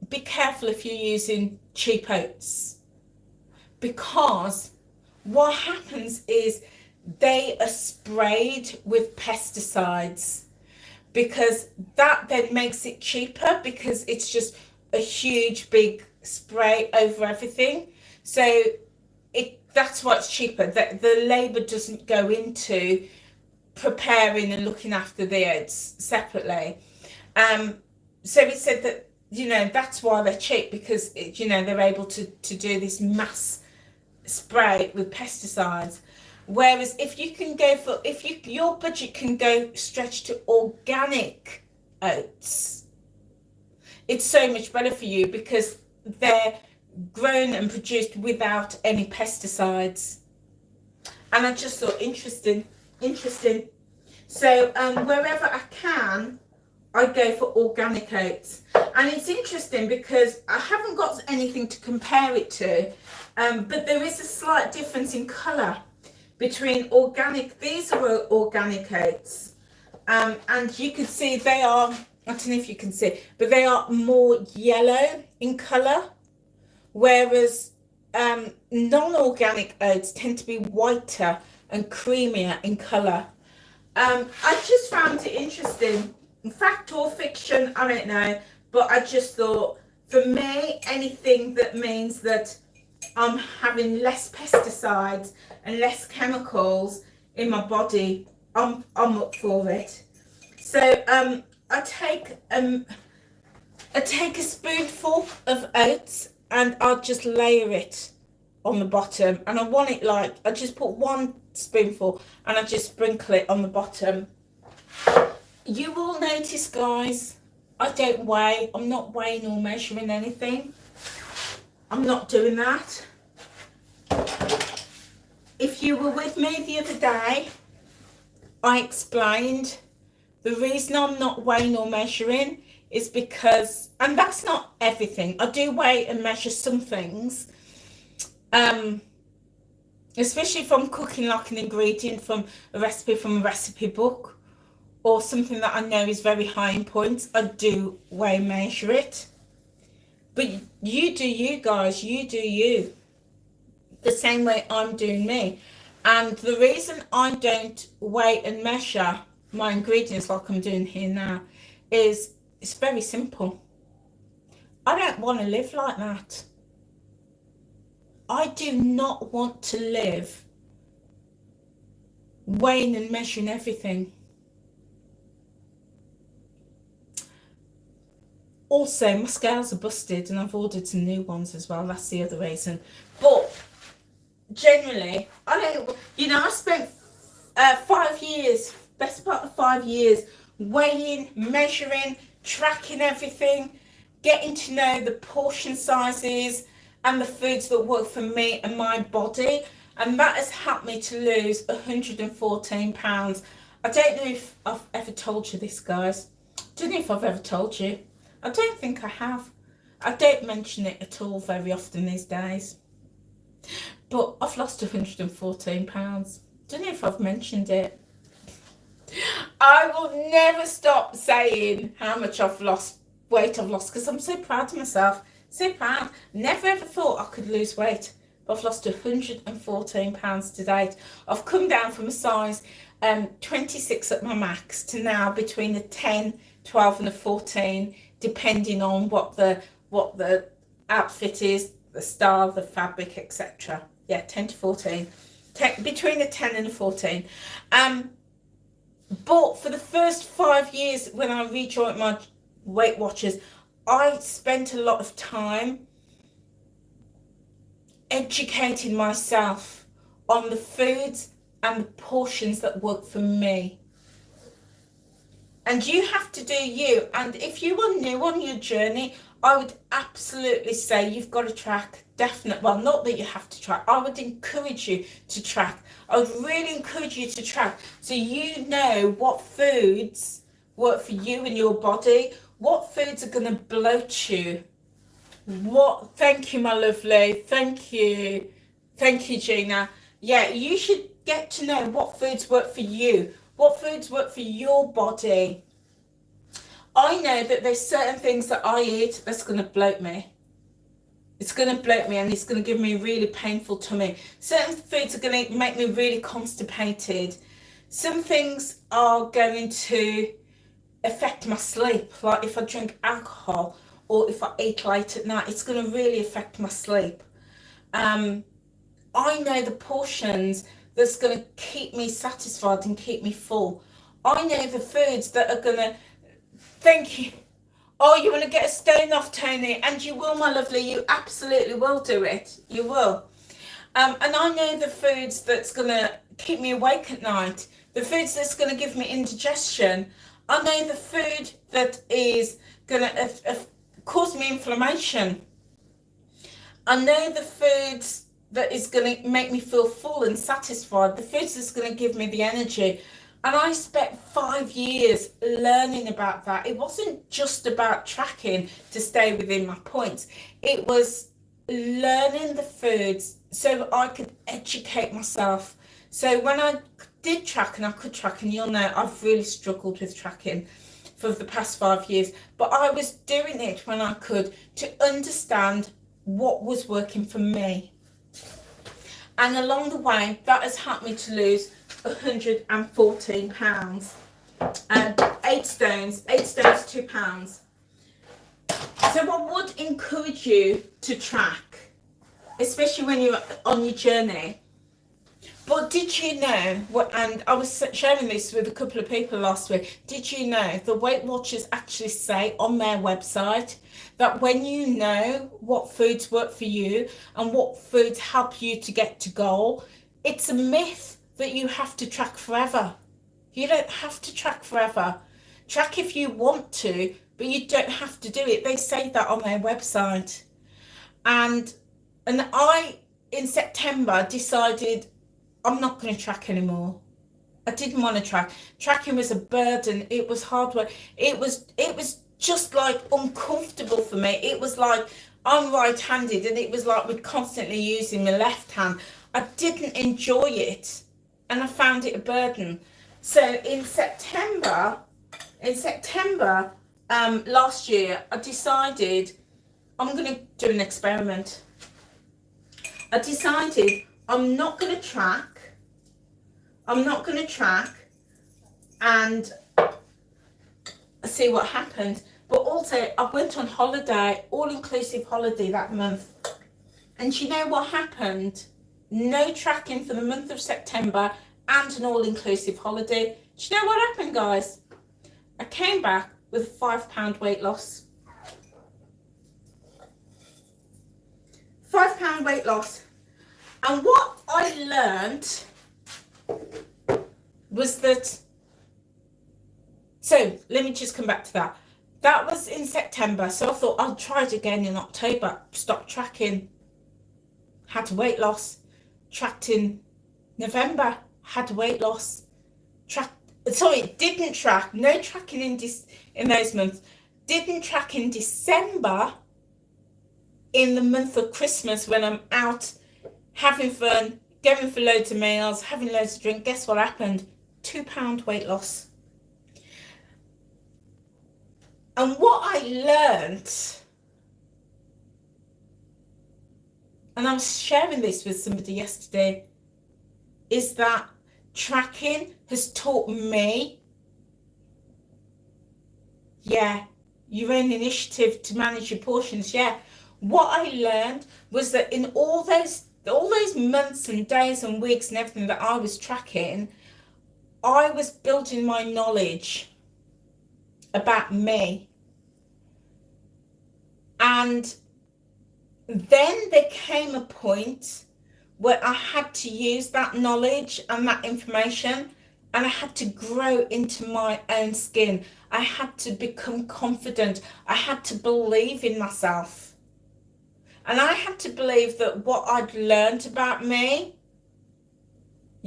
be careful if you're using cheap oats, because what happens is they are sprayed with pesticides, because that then makes it cheaper, because it's just a huge big spray over everything. So that's why it's cheaper. The labour doesn't go into preparing and looking after the oats separately. So it said that, you know, that's why they're cheap, because you know, they're able to do this mass spray with pesticides. Whereas if you can go for, your budget can go stretch to organic oats, it's so much better for you, because they're grown and produced without any pesticides. And I just thought interesting. So wherever I can, I go for organic oats. And it's interesting because I haven't got anything to compare it to, but there is a slight difference in colour between organic, these are organic oats, and you can see they are, I don't know if you can see, but they are more yellow in colour, whereas non-organic oats tend to be whiter and creamier in colour. I just found it interesting, fact or fiction, I don't know, but I just thought, for me, anything that means that I'm having less pesticides and less chemicals in my body, I'm up for it. So I take a spoonful of oats, and I'll just layer it on the bottom, and I want it like, I just put one spoonful and I just sprinkle it on the bottom. You will notice, guys, I don't weigh. I'm not weighing or measuring anything. I'm not doing that. If you were with me the other day, I explained the reason I'm not weighing or measuring is because, and that's not everything, I do weigh and measure some things, especially if I'm cooking like an ingredient from a recipe book, or something that I know is very high in points, I do weigh and measure it. But you do you, guys, you do you, the same way I'm doing me. And the reason I don't weigh and measure my ingredients like I'm doing here now is it's very simple. I don't want to live like that. I do not want to live weighing and measuring everything. Also, my scales are busted and I've ordered some new ones as well. That's the other reason. But generally, I don't, you know, I spent 5 years, best part of 5 years, weighing, measuring, tracking everything, getting to know the portion sizes and the foods that work for me and my body. And that has helped me to lose 114 pounds. I don't know if I've ever told you this, guys. I don't know if I've ever told you. I don't think I have. I don't mention it at all very often these days. But I've lost 114 pounds. Don't know if I've mentioned it. I will never stop saying how much weight I've lost, because I'm so proud of myself. So proud. Never ever thought I could lose weight. But I've lost 114 pounds to date. I've come down from a size 26 at my max to now between a 10, 12 and a 14, depending on what the outfit is, the style, the fabric, etc. Yeah, 10 to 14. Between a 10 and a 14. But for the first 5 years, when I rejoined my Weight Watchers, I spent a lot of time educating myself on the foods and the portions that work for me. And you have to do you. And if you are new on your journey, I would absolutely say you've got to track. Definitely. Well, not that you have to track. I would encourage you to track. I would really encourage you to track, so you know what foods work for you and your body, What foods are going to bloat you? Thank you, my lovely. Thank you. Thank you, Gina. Yeah, you should get to know what foods work for you, what foods work for your body. I know that there's certain things that I eat that's going to bloat me. It's going to bloat me and it's going to give me a really painful tummy. Certain foods are going to make me really constipated. Some things are going to affect my sleep. Like if I drink alcohol or if I eat late at night, it's going to really affect my sleep. I know the portions that's going to keep me satisfied and keep me full. I know the foods that are going to... Thank you. Oh, you want to get a stone off, Tony? And you will, my lovely. You absolutely will do it. You will. And I know the foods that's going to keep me awake at night. The foods that's going to give me indigestion. I know the food that is going to cause me inflammation. I know the foods that is going to make me feel full and satisfied. The foods that's going to give me the energy. And I spent 5 years learning about that. It wasn't just about tracking to stay within my points. It was learning the foods so that I could educate myself. So when I did track, and I could track, and you'll know I've really struggled with tracking for the past 5 years, but I was doing it when I could to understand what was working for me. And along the way, that has helped me to lose 114 pounds and 8 stones 2 pounds. So I would encourage you to track, especially when you're on your journey. But did you know what, and I was sharing this with a couple of people last week, did you know the Weight Watchers actually say on their website that when you know what foods work for you and what foods help you to get to goal, it's a myth that you have to track forever. You don't have to track forever. Track if you want to, but you don't have to do it. They say that on their website. And I, in September, decided I'm not going to track anymore. I didn't want to track. Tracking was a burden. It was hard work. It was just like uncomfortable for me. It was like I'm right-handed, and it was like we're constantly using my left hand. I didn't enjoy it, and I found it a burden. So in September last year, I decided I'm going to do an experiment. I decided I'm not going to track. I'm not going to track and see what happened. But also, I went on holiday, all-inclusive holiday that month. And you know what happened? No tracking for the month of September and an all-inclusive holiday. Do you know what happened, guys? I came back with a 5 pound weight loss. 5 pound weight loss. And what I learned was that, so let me just come back to that. That was in September, so I thought I'll try it again in October. Stop tracking, had weight loss. Tracked in November, had weight loss. Didn't track, no tracking in those months. Didn't track in December, in the month of Christmas, when I'm out having fun, going for loads of meals, having loads of drink. Guess what happened? 2 pound weight loss. And what I learned, and I was sharing this with somebody yesterday, is that tracking has taught me, your own initiative to manage your portions. What I learned was that in all those months and days and weeks and everything that I was tracking, I was building my knowledge about me. And then there came a point where I had to use that knowledge and that information, and I had to grow into my own skin. I had to become confident. I had to believe in myself. And I had to believe that what I'd learned about me,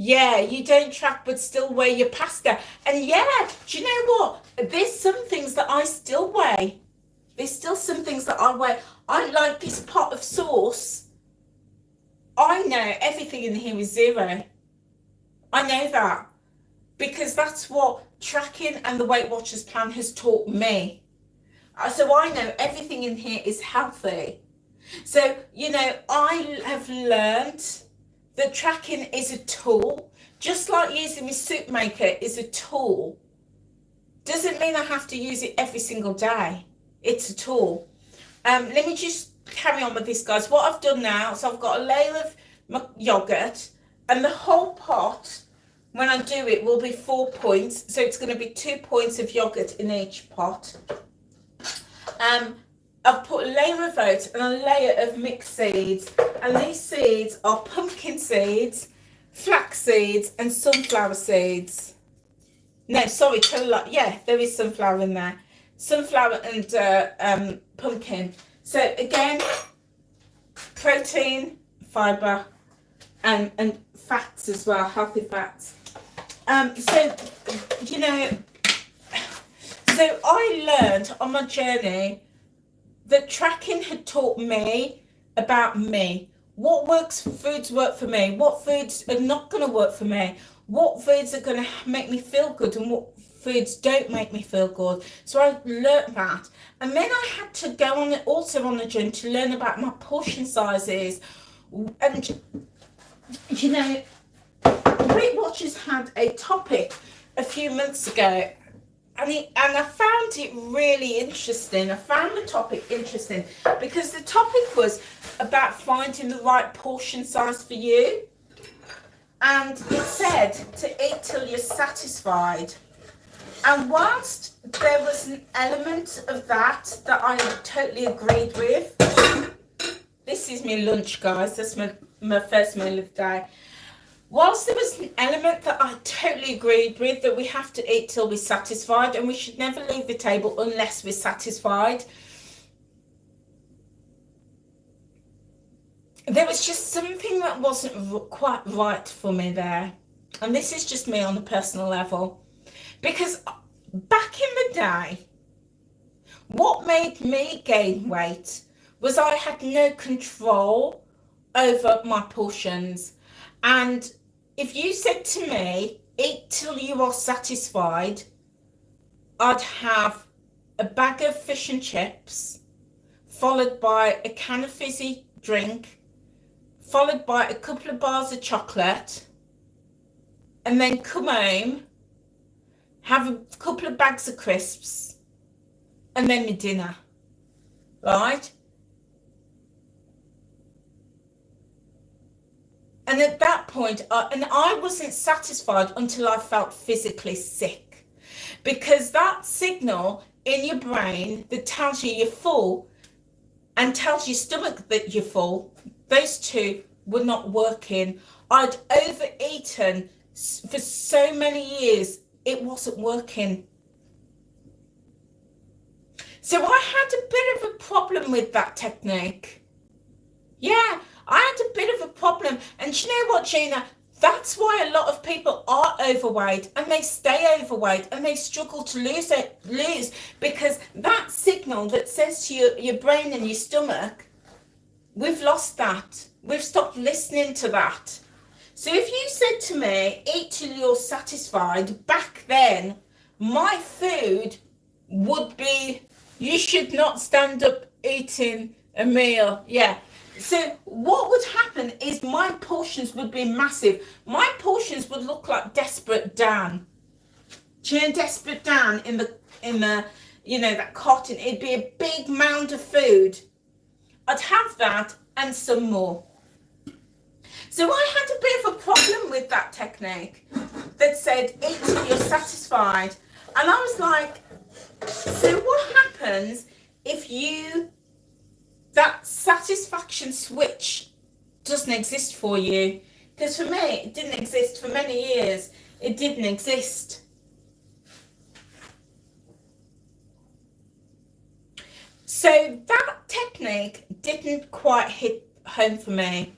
Yeah, you don't track but still weigh your pasta. And yeah, do you know what? There's some things that I still weigh. There's still some things that I weigh. I like this pot of sauce. I know everything in here is 0. I know that because that's what tracking and the Weight Watchers plan has taught me. So I know everything in here is healthy. So, you know, I have learned that tracking is a tool, just like using my soup maker is a tool. Doesn't mean I have to use it every single day. It's a tool. Let me just carry on with this, guys. What I've done now, so I've got a layer of my yogurt, and the whole pot, when I do it, will be 4 points. So it's going to be 2 points of yogurt in each pot. I've put a layer of oats and a layer of mixed seeds, and these seeds are pumpkin seeds, flax seeds, and sunflower seeds. No, sorry, yeah, there is sunflower in there. Sunflower and pumpkin. So again, protein, fibre, and fats as well, healthy fats. So, you know, so I learned on my journey that tracking had taught me about me. What foods work for me, what foods are not going to work for me, what foods are going to make me feel good and what foods don't make me feel good. So I learned that. And then I had to go on also on the journey to learn about my portion sizes. And, you know, Weight Watchers had a topic a few months ago, and I found it really interesting. I found the topic interesting because the topic was about finding the right portion size for you. And it said to eat till you're satisfied. And whilst there was an element of that I totally agreed with, this is my lunch, guys. That's my first meal of the day. Whilst there was an element that I totally agreed with, that we have to eat till we're satisfied and we should never leave the table unless we're satisfied, there was just something that wasn't quite right for me there. And this is just me on a personal level. Because back in the day, what made me gain weight was I had no control over my portions. And if you said to me, eat till you are satisfied, I'd have a bag of fish and chips, followed by a can of fizzy drink, followed by a couple of bars of chocolate, and then come home, have a couple of bags of crisps, and then my dinner, right? And at that point, I wasn't satisfied until I felt physically sick, because that signal in your brain that tells you you're full and tells your stomach that you're full, those two were not working. I'd overeaten for so many years, it wasn't working. So I had a bit of a problem with that technique. Yeah, I had a bit of a problem. And you know what, Gina? That's why a lot of people are overweight and they stay overweight and they struggle to lose, because that signal that says to your brain and your stomach, we've lost that. We've stopped listening to that. So if you said to me, eat till you're satisfied, back then, my food would be, you should not stand up eating a meal. Yeah. So what would happen is my portions would be massive. My portions would look like Desperate Dan. Do you know Desperate Dan in the you know, that cotton? It'd be a big mound of food. I'd have that and some more. So I had a bit of a problem with that technique that said eat till you're satisfied. And I was like, so what happens if that satisfaction switch doesn't exist for you? Because for me, it didn't exist for many years. It didn't exist. So that technique didn't quite hit home for me.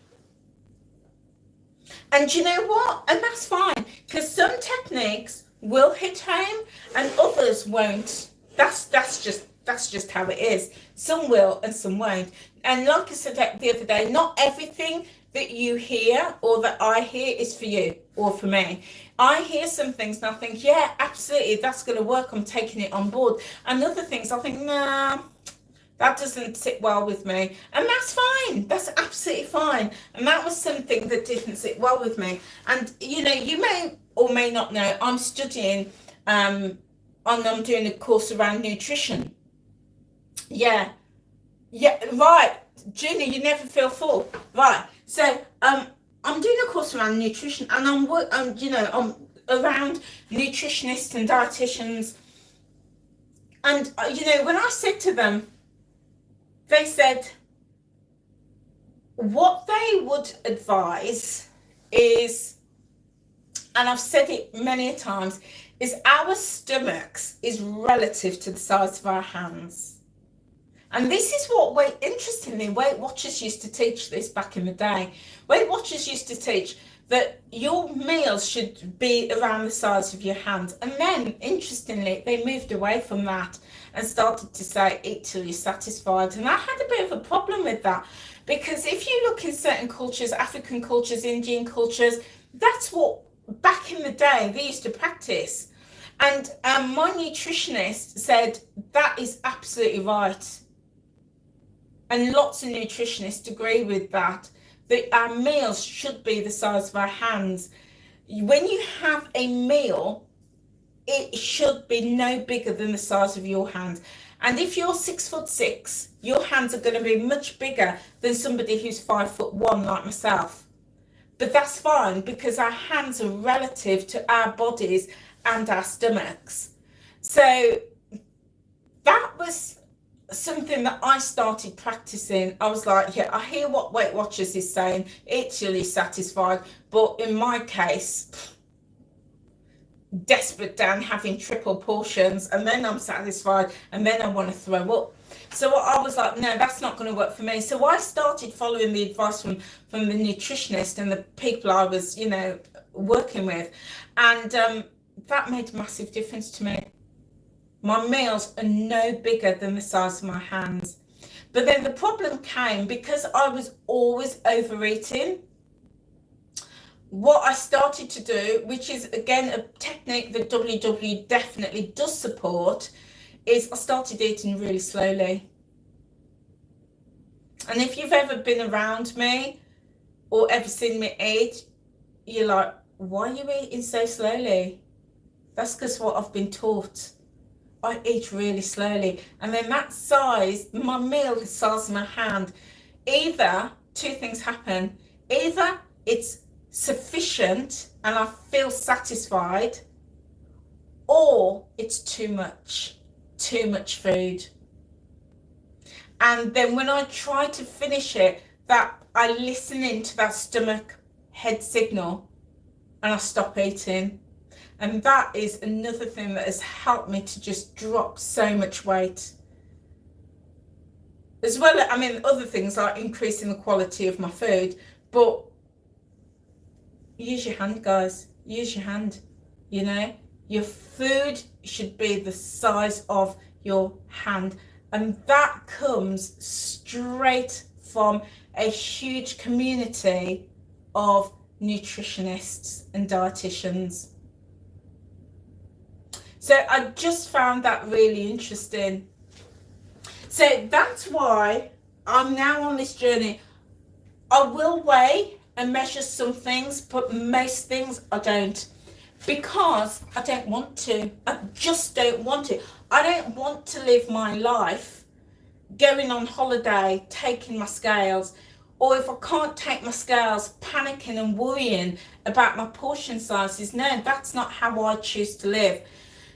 And you know what? And that's fine, because some techniques will hit home and others won't. That's just how it is. Some will and some won't. And like I said the other day, not everything that you hear or that I hear is for you or for me. I hear some things and I think, yeah, absolutely, that's going to work. I'm taking it on board. And other things I think, nah, that doesn't sit well with me. And that's fine. That's absolutely fine. And that was something that didn't sit well with me. And, you know, you may or may not know, I'm studying, and I'm doing a course around nutrition. Yeah, right. Julie, you never feel full. Right. So, I'm doing a course around nutrition, and I'm around nutritionists and dietitians. And, when I said to them, they said what they would advise is, and I've said it many times, is our stomachs is relative to the size of our hands. And this is what interestingly, Weight Watchers used to teach this back in the day. Weight Watchers used to teach that your meals should be around the size of your hand. And then, interestingly, they moved away from that and started to say, eat till you're satisfied. And I had a bit of a problem with that, because if you look in certain cultures, African cultures, Indian cultures, that's what, back in the day, they used to practice. And my nutritionist said, that is absolutely right. And lots of nutritionists agree with that our meals should be the size of our hands. When you have a meal, it should be no bigger than the size of your hand. And if you're 6'6", your hands are going to be much bigger than somebody who's 5'1" like myself. But that's fine, because our hands are relative to our bodies and our stomachs. So that was something that I started practicing. I was like, yeah, I hear what Weight Watchers is saying, eat till you're satisfied, but in my case, desperate down having triple portions, and then I'm satisfied, and then I want to throw up. So I was like, no, that's not going to work for me. So I started following the advice from the nutritionist and the people I was, working with, and that made a massive difference to me. My meals are no bigger than the size of my hands. But then the problem came because I was always overeating. What I started to do, which is again a technique that WW definitely does support, is I started eating really slowly. And if you've ever been around me or ever seen me eat, you're like, why are you eating so slowly? That's because what I've been taught. I eat really slowly, and then that size, my meal the size of my hand, either two things happen. Either it's sufficient and I feel satisfied, or it's too much food. And then when I try to finish it, that I listen into that stomach head signal and I stop eating. And that is another thing that has helped me to just drop so much weight. As well, other things like increasing the quality of my food, but use your hand, guys. Use your hand. Your food should be the size of your hand. And that comes straight from a huge community of nutritionists and dietitians. So I just found that really interesting. So that's why I'm now on this journey. I will weigh and measure some things, but most things I don't, because I don't want to. I just don't want to. I don't want to live my life going on holiday, taking my scales, or if I can't take my scales, panicking and worrying about my portion sizes. No, that's not how I choose to live.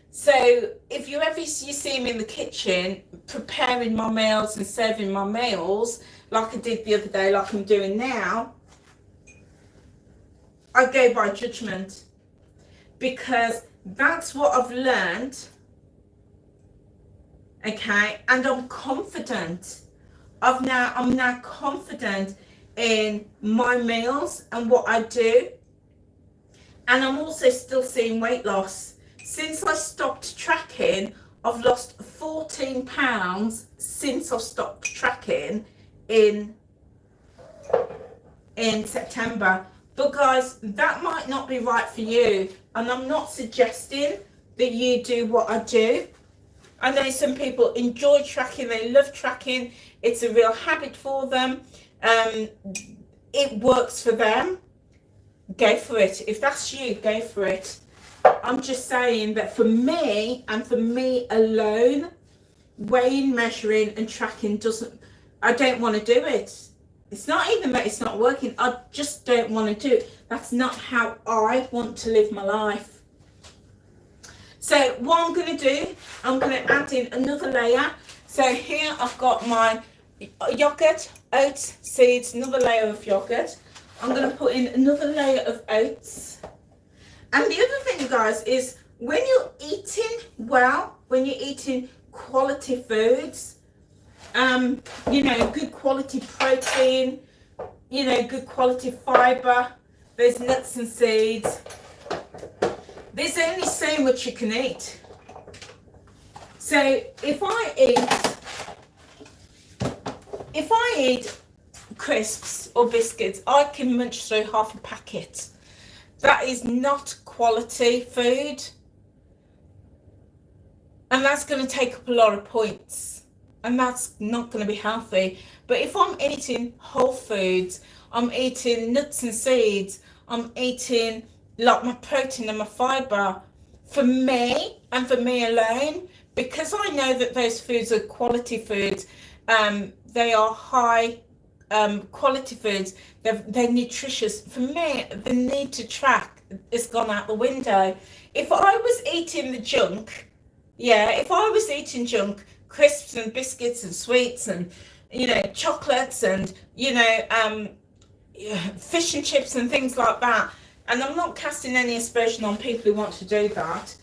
So if you see me in the kitchen preparing my meals and serving my meals like I did the other day, like I'm doing now, I go by judgment, because that's what I've learned. Okay, and I'm confident. I'm now confident in my meals and what I do. And I'm also still seeing weight loss. Since I stopped tracking, I've lost 14 pounds since I've stopped tracking in September. But guys, that might not be right for you. And I'm not suggesting that you do what I do. I know some people enjoy tracking, they love tracking. It's a real habit for them. It works for them. Go for it. If that's you, go for it. I'm just saying that for me, and for me alone, weighing, measuring and tracking I don't want to do it. It's not even that it's not working, I just don't want to do it. That's not how I want to live my life. So what I'm going to do, I'm going to add in another layer. So here I've got my yogurt, oats, seeds, another layer of yogurt. I'm going to put in another layer of oats. And the other thing, guys, is when you're eating well, when you're eating quality foods, you know, good quality protein, you know, good quality fiber, there's nuts and seeds. There's only so much you can eat. So if I eat crisps or biscuits, I can munch through half a packet. That is not quality food, and that's going to take up a lot of points, and that's not going to be healthy. But if I'm eating whole foods, I'm eating nuts and seeds, I'm eating like my protein and my fiber, for me and for me alone, because I know that those foods are quality foods, they are high quality foods, they're nutritious. For me, the need to track has gone out the window. If I was eating the junk, if I was eating junk, crisps and biscuits and sweets and, you know, chocolates and, you know, fish and chips and things like that, and I'm not casting any aspersion on people who want to do that,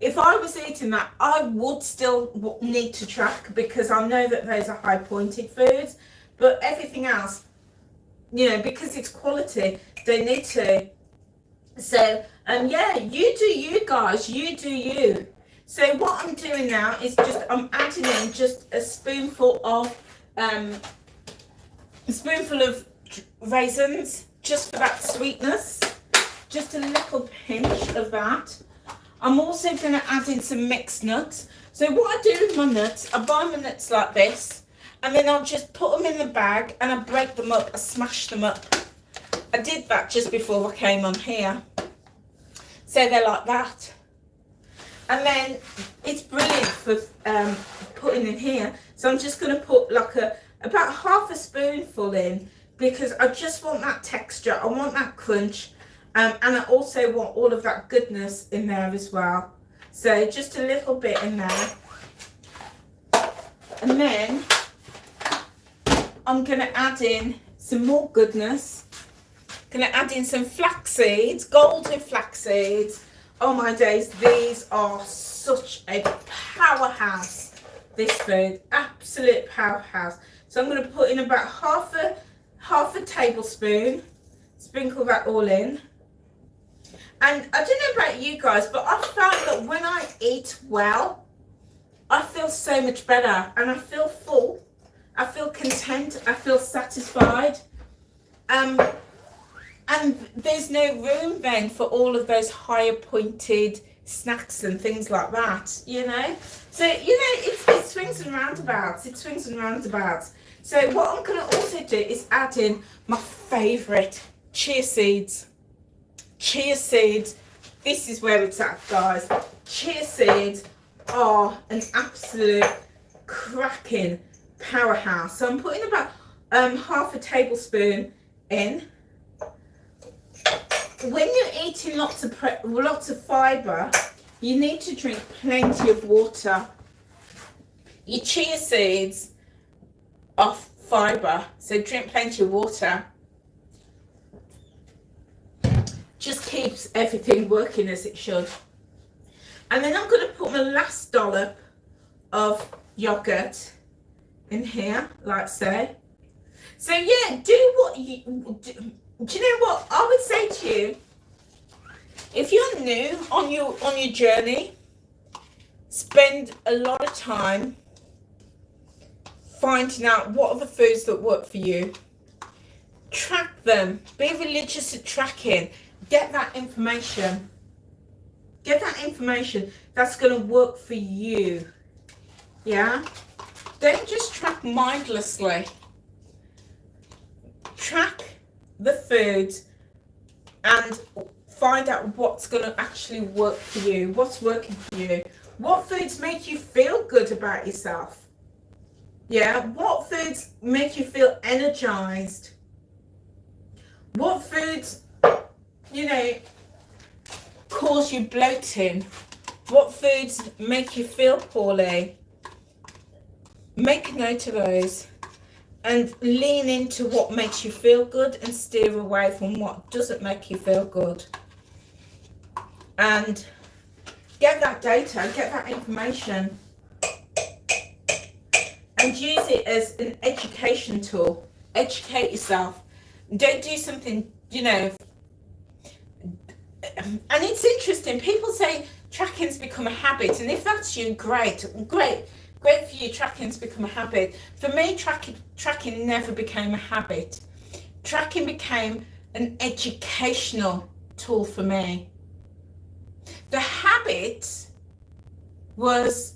if I was eating that, I would still need to track, because I know that those are high pointed foods. But everything else, you know, because it's quality, they need to. So, yeah, you do you, guys, you do you. So what I'm doing now is I'm adding in just a spoonful of raisins, just for that sweetness, just a little pinch of that. I'm also going to add in some mixed nuts. So what I do with my nuts, I buy my nuts like this, and then I'll just put them in the bag and I break them up, I smash them up. I did that just before I came on here. So they're like that. And then it's brilliant for putting in here. So I'm just going to put like about half a spoonful in, because I just want that texture, I want that crunch, and I also want all of that goodness in there as well. So just a little bit in there. And then I'm going to add in some more goodness. Going to add in some flax seeds, golden flax seeds. Oh my days, these are such a powerhouse, this food, absolute powerhouse. So I'm going to put in about half a tablespoon, sprinkle that all in. And I don't know about you guys, but I've found that when I eat well, I feel so much better, and I feel full, I feel content, I feel satisfied. And there's no room then for all of those higher pointed snacks and things like that, you know. So, you know, it swings and roundabouts, it swings and roundabouts. So what I'm going to also do is add in my favourite, chia seeds. Chia seeds, this is where it's at, guys. Chia seeds are an absolute cracking powerhouse. So I'm putting about half a tablespoon in. When you're eating lots of fibre, you need to drink plenty of water. Your chia seeds are fibre, so drink plenty of water. Just keeps everything working as it should. And then I'm going to put my last dollop of yogurt in here, like so. So yeah, do what what you do you know what I would say to you? If you're new on your journey, spend a lot of time finding out what are the foods that work for you. Track them. Be religious at tracking. Get that information. Get that information that's going to work for you. Yeah? Don't just track mindlessly. Track the foods and find out what's going to actually work for you. What's working for you. What foods make you feel good about yourself? Yeah? What foods make you feel energized? What foods, you know, cause you bloating? What foods make you feel poorly? Make a note of those and lean into what makes you feel good and steer away from what doesn't make you feel good. And get that data, get that information and use it as an education tool. Educate yourself. Don't do something, you know. And it's interesting, people say tracking's become a habit, and if that's you, great for you, tracking's become a habit. For me, tracking never became a habit. Tracking became an educational tool for me. The habit was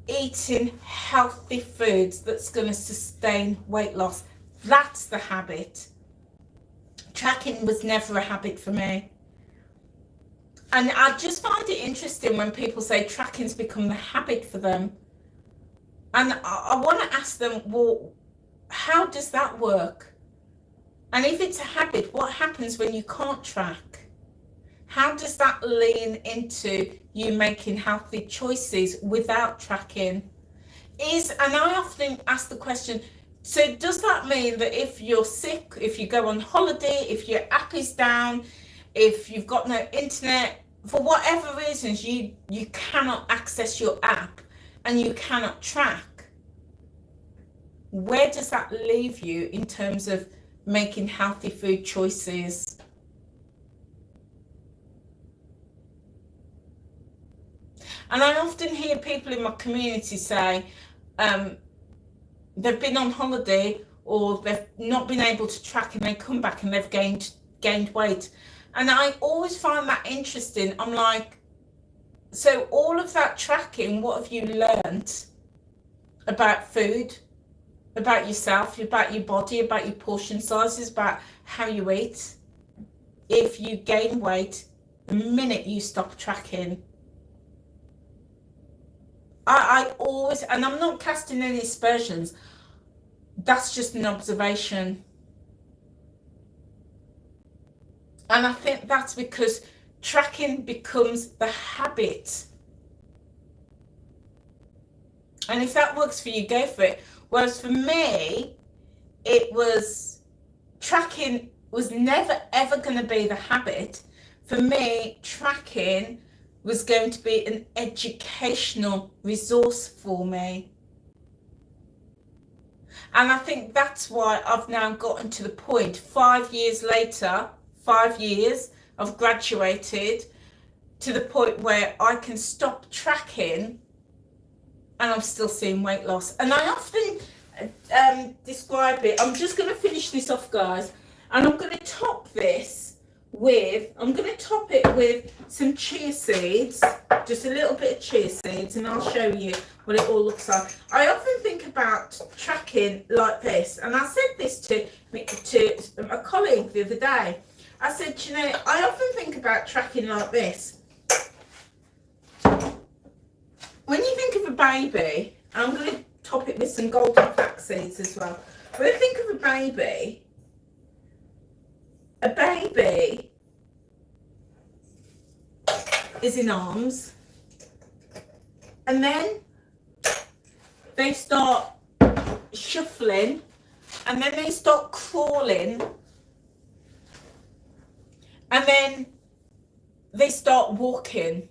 eating healthy foods that's going to sustain weight loss. That's the habit. Tracking was never a habit for me. And I just find it interesting when people say tracking's become the habit for them. And I want to ask them, well, how does that work? And if it's a habit, what happens when you can't track? How does that lean into you making healthy choices without tracking? And I often ask the question, so does that mean that if you're sick, if you go on holiday, if your app is down, if you've got no internet, for whatever reasons you cannot access your app and you cannot track? Where does that leave you in terms of making healthy food choices? And I often hear people in my community say they've been on holiday or they've not been able to track and they come back and they've gained weight. And I always find that interesting. I'm like, so all of that tracking, what have you learned about food, about yourself, about your body, about your portion sizes, about how you eat, if you gain weight the minute you stop tracking? I always, and I'm not casting any aspersions, that's just an observation. And I think that's because tracking becomes the habit. And if that works for you, go for it. Whereas for me, it was, tracking was never ever going to be the habit. For me, tracking was going to be an educational resource for me. And I think that's why I've now gotten to the point, 5 years later, 5 years, I've graduated to the point where I can stop tracking and I'm still seeing weight loss. And I often describe it, I'm just going to finish this off, guys, and I'm going to top this with, I'm going to top it with some chia seeds, just a little bit of chia seeds, and I'll show you what it all looks like. I often think about tracking like this, and I said this to a colleague the other day. I said, you know, I often think about tracking like this. When you think of a baby, I'm going to top it with some golden flax seeds as well. When you think of a baby is in arms, and then they start shuffling, and then they start crawling, and then they start walking.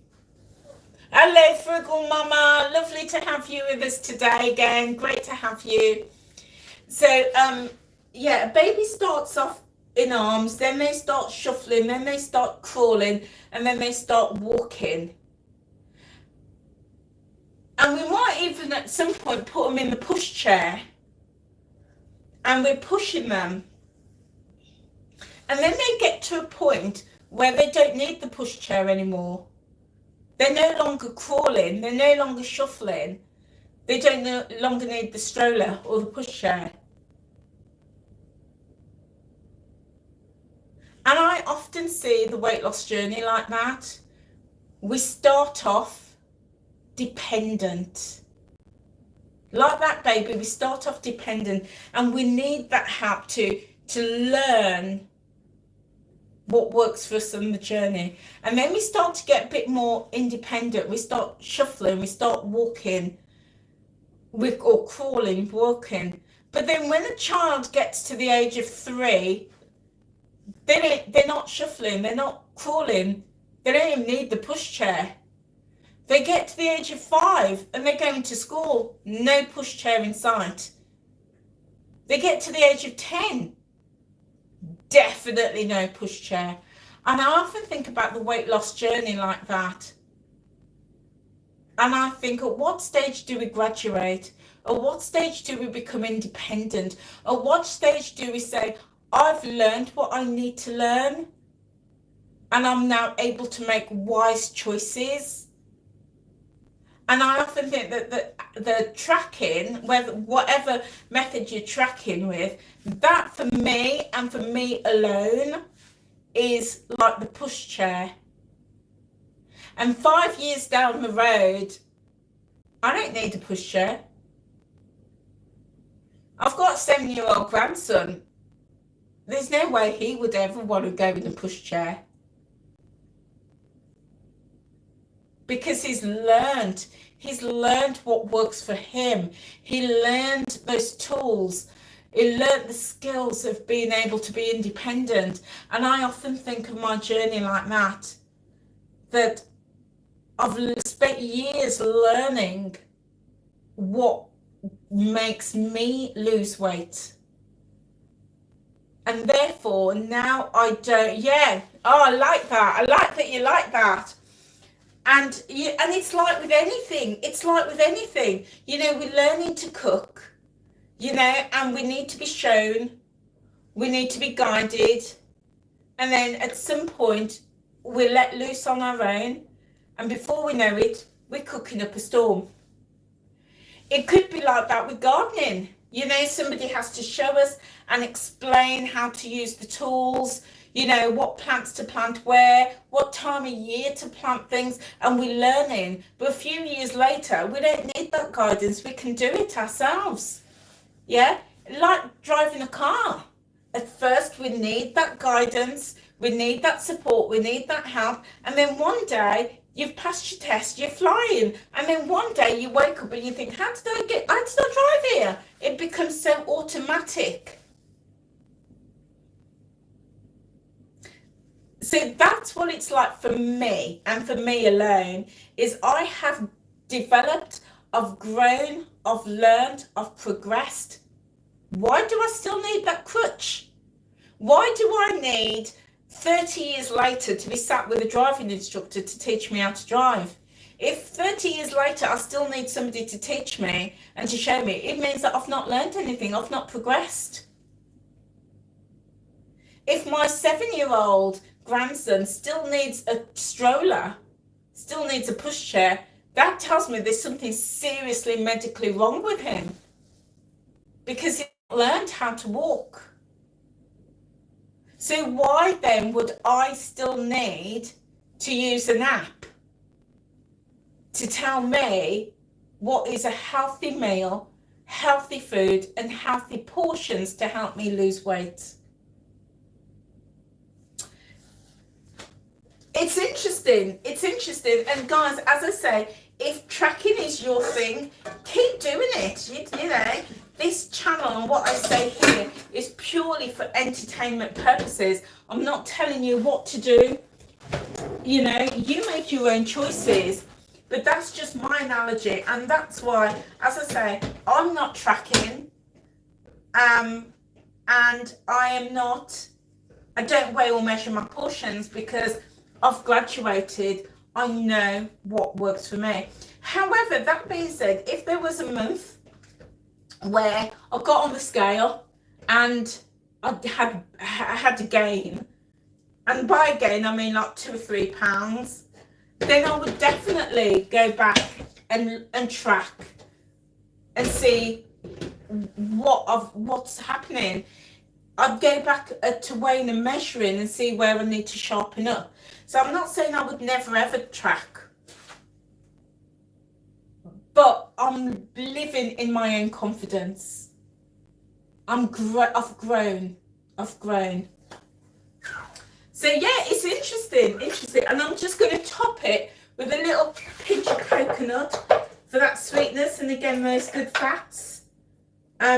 Hello, Frugal Mama, lovely to have you with us today again. Great to have you. So yeah, a baby starts off in arms, then they start shuffling, then they start crawling, and then they start walking. And we might even at some point put them in the push chair, and we're pushing them. And then they get to a point where they don't need the push chair anymore. They're no longer crawling, they're no longer shuffling, they don't no longer need the stroller or the push chair. And I often see the weight loss journey like that. We start off dependent. Like that baby, we start off dependent, and we need that help to learn what works for us on the journey. And then we start to get a bit more independent. We start shuffling, we start walking, or crawling, walking. But then when a child gets to the age of 3, they're not shuffling, they're not crawling, they don't even need the push chair. They get to the age of 5 and they're going to school, no push chair in sight. They get to the age of 10, definitely no push chair. And I often think about the weight loss journey like that. And I think, at what stage do we graduate? At what stage do we become independent? At what stage do we say, I've learned what I need to learn, and I'm now able to make wise choices? And I often think that the tracking, whatever method you're tracking with, that for me and for me alone is like the push chair. And 5 years down the road, I don't need a push chair. I've got a 7-year-old grandson. There's no way he would ever want to go in a push chair. Because he's learned what works for him. He learned those tools. He learned the skills of being able to be independent. And I often think of my journey like that I've spent years learning what makes me lose weight. And therefore now I don't, I like that. I like that you like that. And it's like with anything. We're learning to cook, and we need to be shown, we need to be guided. And then at some point, we're let loose on our own. And before we know it, we're cooking up a storm. It could be like that with gardening. Somebody has to show us and explain how to use the tools, what plants to plant where, what time of year to plant things, and we're learning. But a few years later, we don't need that guidance. We can do it ourselves. Yeah? Like driving a car. At first, we need that guidance, we need that support, we need that help, and then one day, you've passed your test, you're flying, and then one day you wake up and you think, how did I drive here? It becomes so automatic. So that's what it's like for me, and for me alone, is I have developed, I've grown, I've learned, I've progressed. Why do I still need that crutch? Why do I need 30 years later to be sat with a driving instructor to teach me how to drive? If 30 years later I still need somebody to teach me and to show me, it means that I've not learned anything, I've not progressed. If my 7-year-old grandson still needs a stroller, still needs a pushchair, that tells me there's something seriously medically wrong with him, because he's not learned how to walk. So why then would I still need to use an app to tell me what is a healthy meal, healthy food, and healthy portions to help me lose weight? It's interesting. And guys, as I say, if tracking is your thing, keep doing it. You know, this channel and what I say here is purely for entertainment purposes. I'm not telling you what to do. You know, you make your own choices. But that's just my analogy. And that's why, as I say, I'm not tracking. And and I don't weigh or measure my portions because I've graduated. I know what works for me. However, that being said, if there was a month where I got on the scale and I had to gain, and by gain I mean like 2 or 3 pounds, then I would definitely go back and track and see what's happening. I'd go back to weighing and measuring and see where I need to sharpen up. So I'm not saying I would never ever track, but I'm living in my own confidence. I've grown. So yeah, it's interesting. And I'm just going to top it with a little pinch of coconut for that sweetness, and again, those good fats.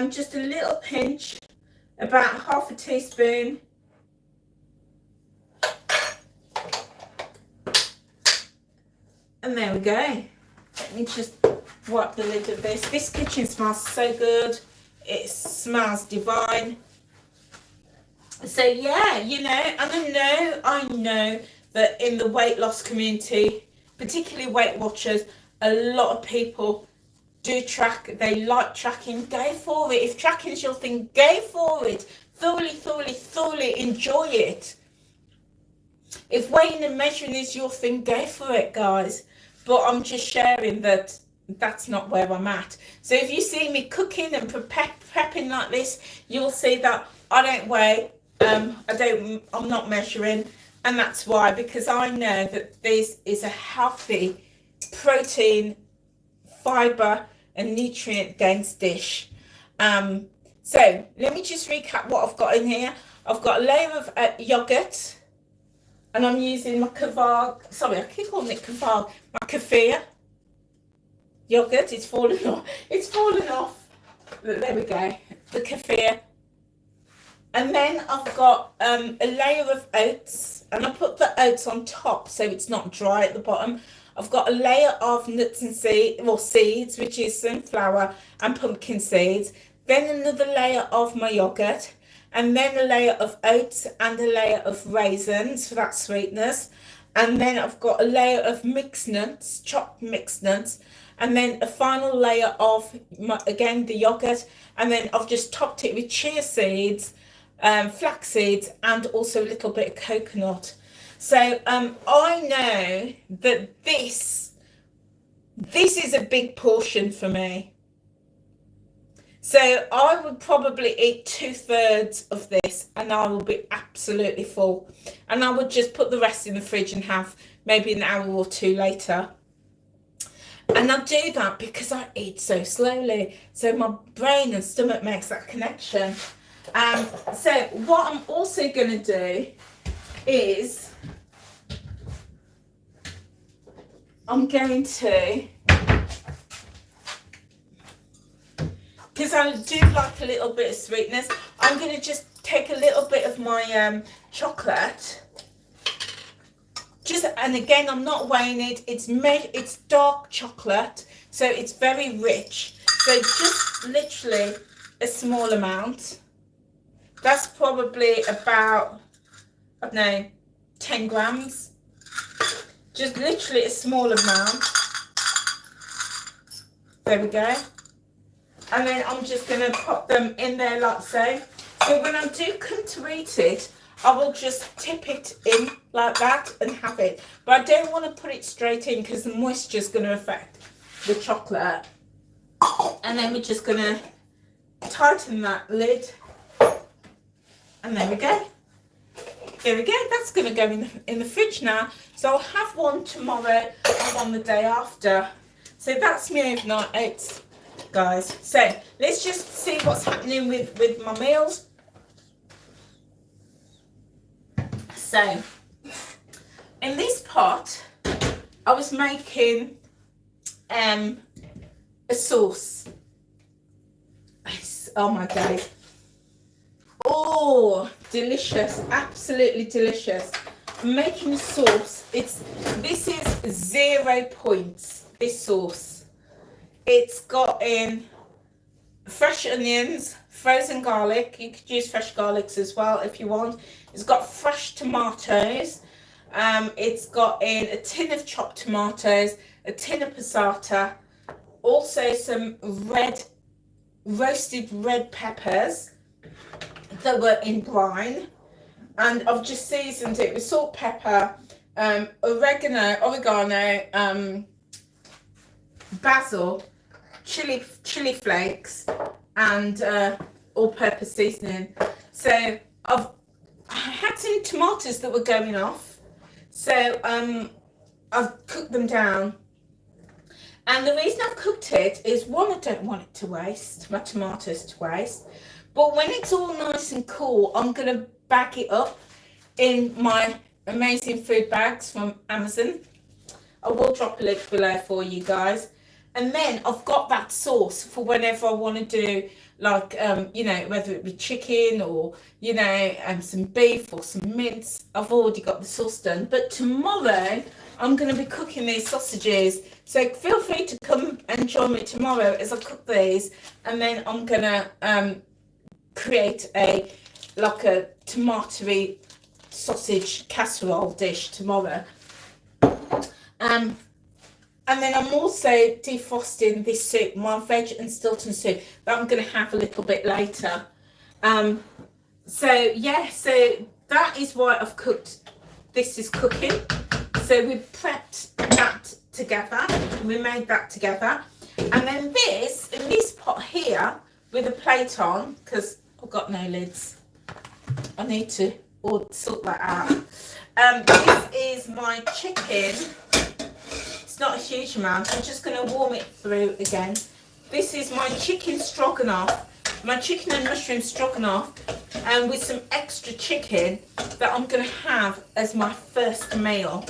Just a little pinch, about half a teaspoon. And there we go. Let me just wipe the lid of this. This kitchen smells so good. It smells divine. So yeah, you know, and I know that in the weight loss community, particularly Weight Watchers, a lot of people do track. They like tracking. Go for it. If tracking is your thing, go for it. Thoroughly enjoy it. If weighing and measuring is your thing, go for it, guys. But I'm just sharing that that's not where I'm at. So if you see me cooking and prepping like this, you'll see that I don't weigh. I'm not measuring, and that's why, because I know that this is a healthy protein, fiber and nutrient dense dish. So let me just recap what I've got in here. I've got a layer of yogurt, and I'm using my I keep calling it my kefir yogurt. It's fallen off. There we go, the kefir. And then I've got a layer of oats, and I put the oats on top so it's not dry at the bottom. I've got a layer of nuts and seeds, which is sunflower and pumpkin seeds. Then another layer of my yogurt, and then a layer of oats and a layer of raisins for that sweetness. And then I've got a layer of mixed nuts, chopped mixed nuts, and then a final layer of, again, the yogurt. And then I've just topped it with chia seeds, flax seeds, and also a little bit of coconut. So I know that this is a big portion for me. So I would probably eat 2/3 of this and I will be absolutely full. And I would just put the rest in the fridge and have maybe an hour or two later. And I do that because I eat so slowly. So my brain and stomach makes that connection. So what I'm also going to do is I'm going to, because I do like a little bit of sweetness, I'm going to just take a little bit of my chocolate. And again, I'm not weighing it. It's dark chocolate, so it's very rich. So just literally a small amount. That's probably about, I don't know, 10 grams. Just literally a small amount. There we go. And then I'm just going to pop them in there like so. So when I do come to eat it, I will just tip it in like that and have it. But I don't want to put it straight in because the moisture is going to affect the chocolate. And then we're just going to tighten that lid. And there we go. There we go. That's going to go in the fridge now. So I'll have one tomorrow and one the day after. So that's my overnight oats, guys. So let's just see what's happening with my meals. So in this pot, I was making a sauce. Oh my days. Oh, delicious, absolutely delicious. I'm making a sauce. This is 0 points, this sauce. It's got in fresh onions, frozen garlic. You could use fresh garlics as well if you want. It's got fresh tomatoes. It's got in a tin of chopped tomatoes, a tin of passata, also some roasted red peppers that were in brine, and I've just seasoned it with salt, pepper, oregano, basil, chili flakes, and all-purpose seasoning. So I had some tomatoes that were going off, so I've cooked them down. And the reason I've cooked it is, one, I don't want it to waste, my tomatoes to waste. But when it's all nice and cool, I'm going to bag it up in my amazing food bags from Amazon. I will drop a link below for you guys. And then I've got that sauce for whenever I want to do, like, you know, whether it be chicken or, you know, some beef or some mince. I've already got the sauce done. But tomorrow, I'm going to be cooking these sausages. So feel free to come and join me tomorrow as I cook these. And then I'm going to create a tomatoey sausage casserole dish tomorrow. And then I'm also defrosting this soup, my veg and Stilton soup, that I'm going to have a little bit later. So yeah, so that is why I've cooked. This is cooking. So we prepped that together. We made that together. And then this, in this pot here, with a plate on, because I've got no lids. I need to sort that out. This is my chicken. It's not a huge amount. I'm just going to warm it through again. This is my chicken stroganoff, my chicken and mushroom stroganoff, and with some extra chicken that I'm going to have as my first meal.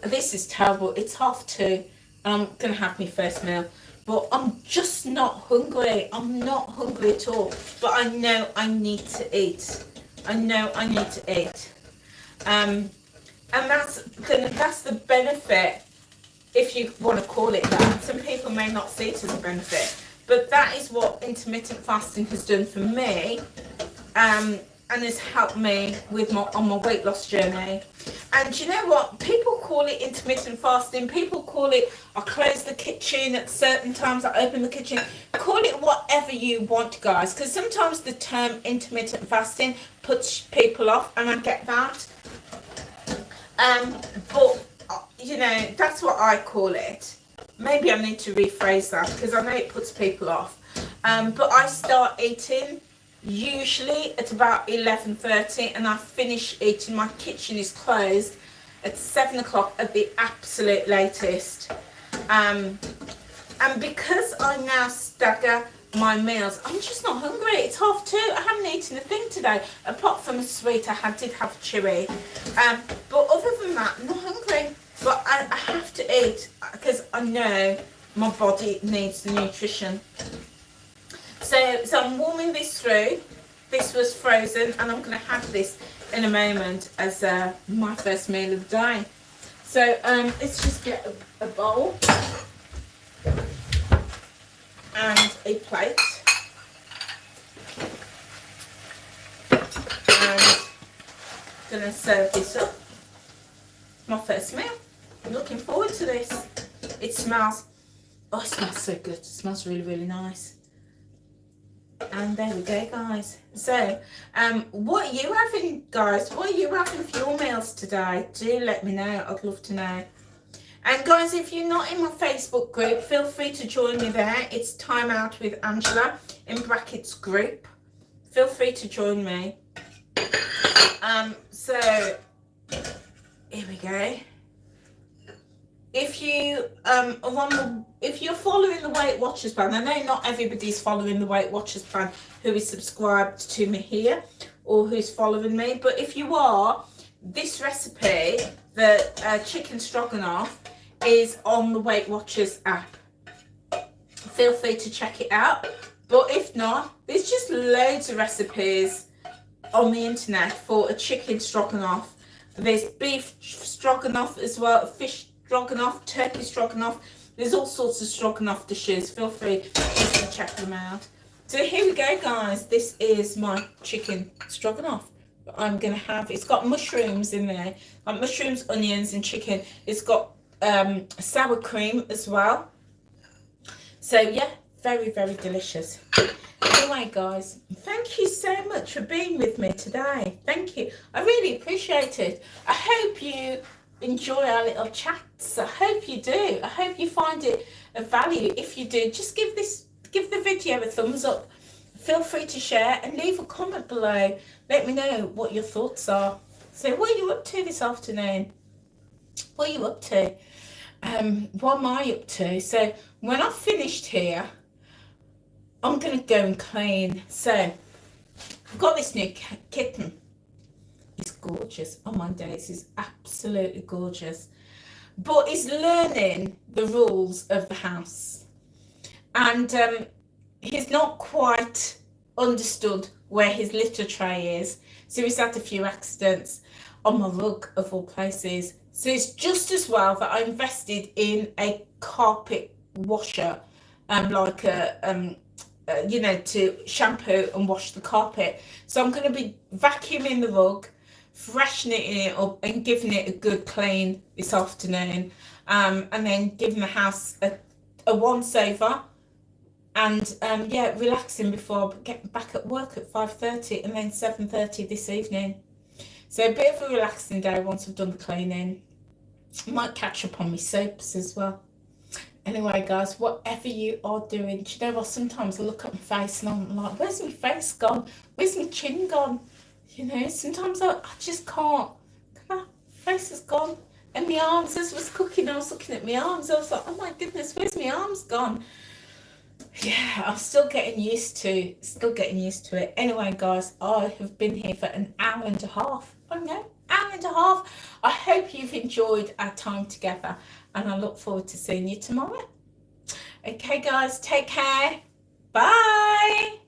This is terrible. It's 2:30 and I'm going to have my first meal. But I'm just not hungry. I'm not hungry at all. But I know I need to eat. I know I need to eat. And that's the benefit, if you want to call it that. Some people may not see it as a benefit, but that is what intermittent fasting has done for me, and has helped me with on my weight loss journey. And you know what? People call it intermittent fasting. People call it, I close the kitchen at certain times, I open the kitchen. Call it whatever you want, guys, because sometimes the term intermittent fasting puts people off, and I get that. But, you know, that's what I call it. Maybe I need to rephrase that, because I know it puts people off. But I start eating usually at about 11:30, and I finish eating. My kitchen is closed at 7 o'clock at the absolute latest. And because I now stagger my meals, I'm just not hungry. It's 2:30. I haven't eaten a thing today, apart from a sweet. I did have chewy. But other than that, I'm not hungry. But I have to eat, because I know my body needs the nutrition. So I'm warming this through. This was frozen, and I'm going to have this in a moment as my first meal of the day. So let's just get a bowl and a plate. And I'm going to serve this up. My first meal. I'm looking forward to this. It smells, oh, it smells so good. It smells really, really nice. And there we go, guys. So, what are you having, guys? What are you having for your meals today? Do let me know. I'd love to know. And guys, if you're not in my Facebook group, feel free to join me there. It's Time Out with Angela, in brackets group. Feel free to join me. So here we go. If you if you're following the Weight Watchers plan, I know not everybody's following the Weight Watchers plan who is subscribed to me here or who's following me, but if you are, this recipe, the chicken stroganoff, is on the Weight Watchers app. Feel free to check it out. But if not, there's just loads of recipes on the internet for a chicken stroganoff. There's beef stroganoff as well, fish stroganoff, turkey stroganoff. There's all sorts of stroganoff dishes. Feel free just to check them out. So here we go, guys. This is my chicken stroganoff. I'm gonna have, it's got mushrooms in there, like mushrooms, onions, and chicken. It's got sour cream as well. So yeah, very, very delicious. Anyway, guys, thank you so much for being with me today. Thank you. I really appreciate it. I hope you enjoy our little chats. I hope you do. I hope you find it of value. If you do, just give the video a thumbs up. Feel free to share and leave a comment below. Let me know what your thoughts are. So what are you up to this afternoon? What are you up to? What am I up to? So when I've finished here, I'm going to go and clean. So I've got this new kitten. He's gorgeous. Oh my days, he's absolutely gorgeous. But he's learning the rules of the house. And he's not quite understood where his litter tray is. So he's had a few accidents on my rug, of all places. So it's just as well that I invested in a carpet washer, like a you know, to shampoo and wash the carpet. So I'm going to be vacuuming the rug, freshening it up and giving it a good clean this afternoon, and then giving the house a once over, and yeah, relaxing before I get back at work at 5:30 and then 7:30 this evening. So a bit of a relaxing day once I've done the cleaning. I might catch up on my soaps as well. Anyway, guys, whatever you are doing, do you know what? Sometimes I look at my face and I'm like, where's my face gone? Where's my chin gone? You know, sometimes I just can't. My face is gone. And my arms, as I was cooking, I was looking at my arms. I was like, oh my goodness, where's my arms gone? Yeah, I'm still getting used to it. Anyway, guys, I have been here for an hour and a half. I know, hour and a half. I hope you've enjoyed our time together, and I look forward to seeing you tomorrow. Okay, guys, take care. Bye.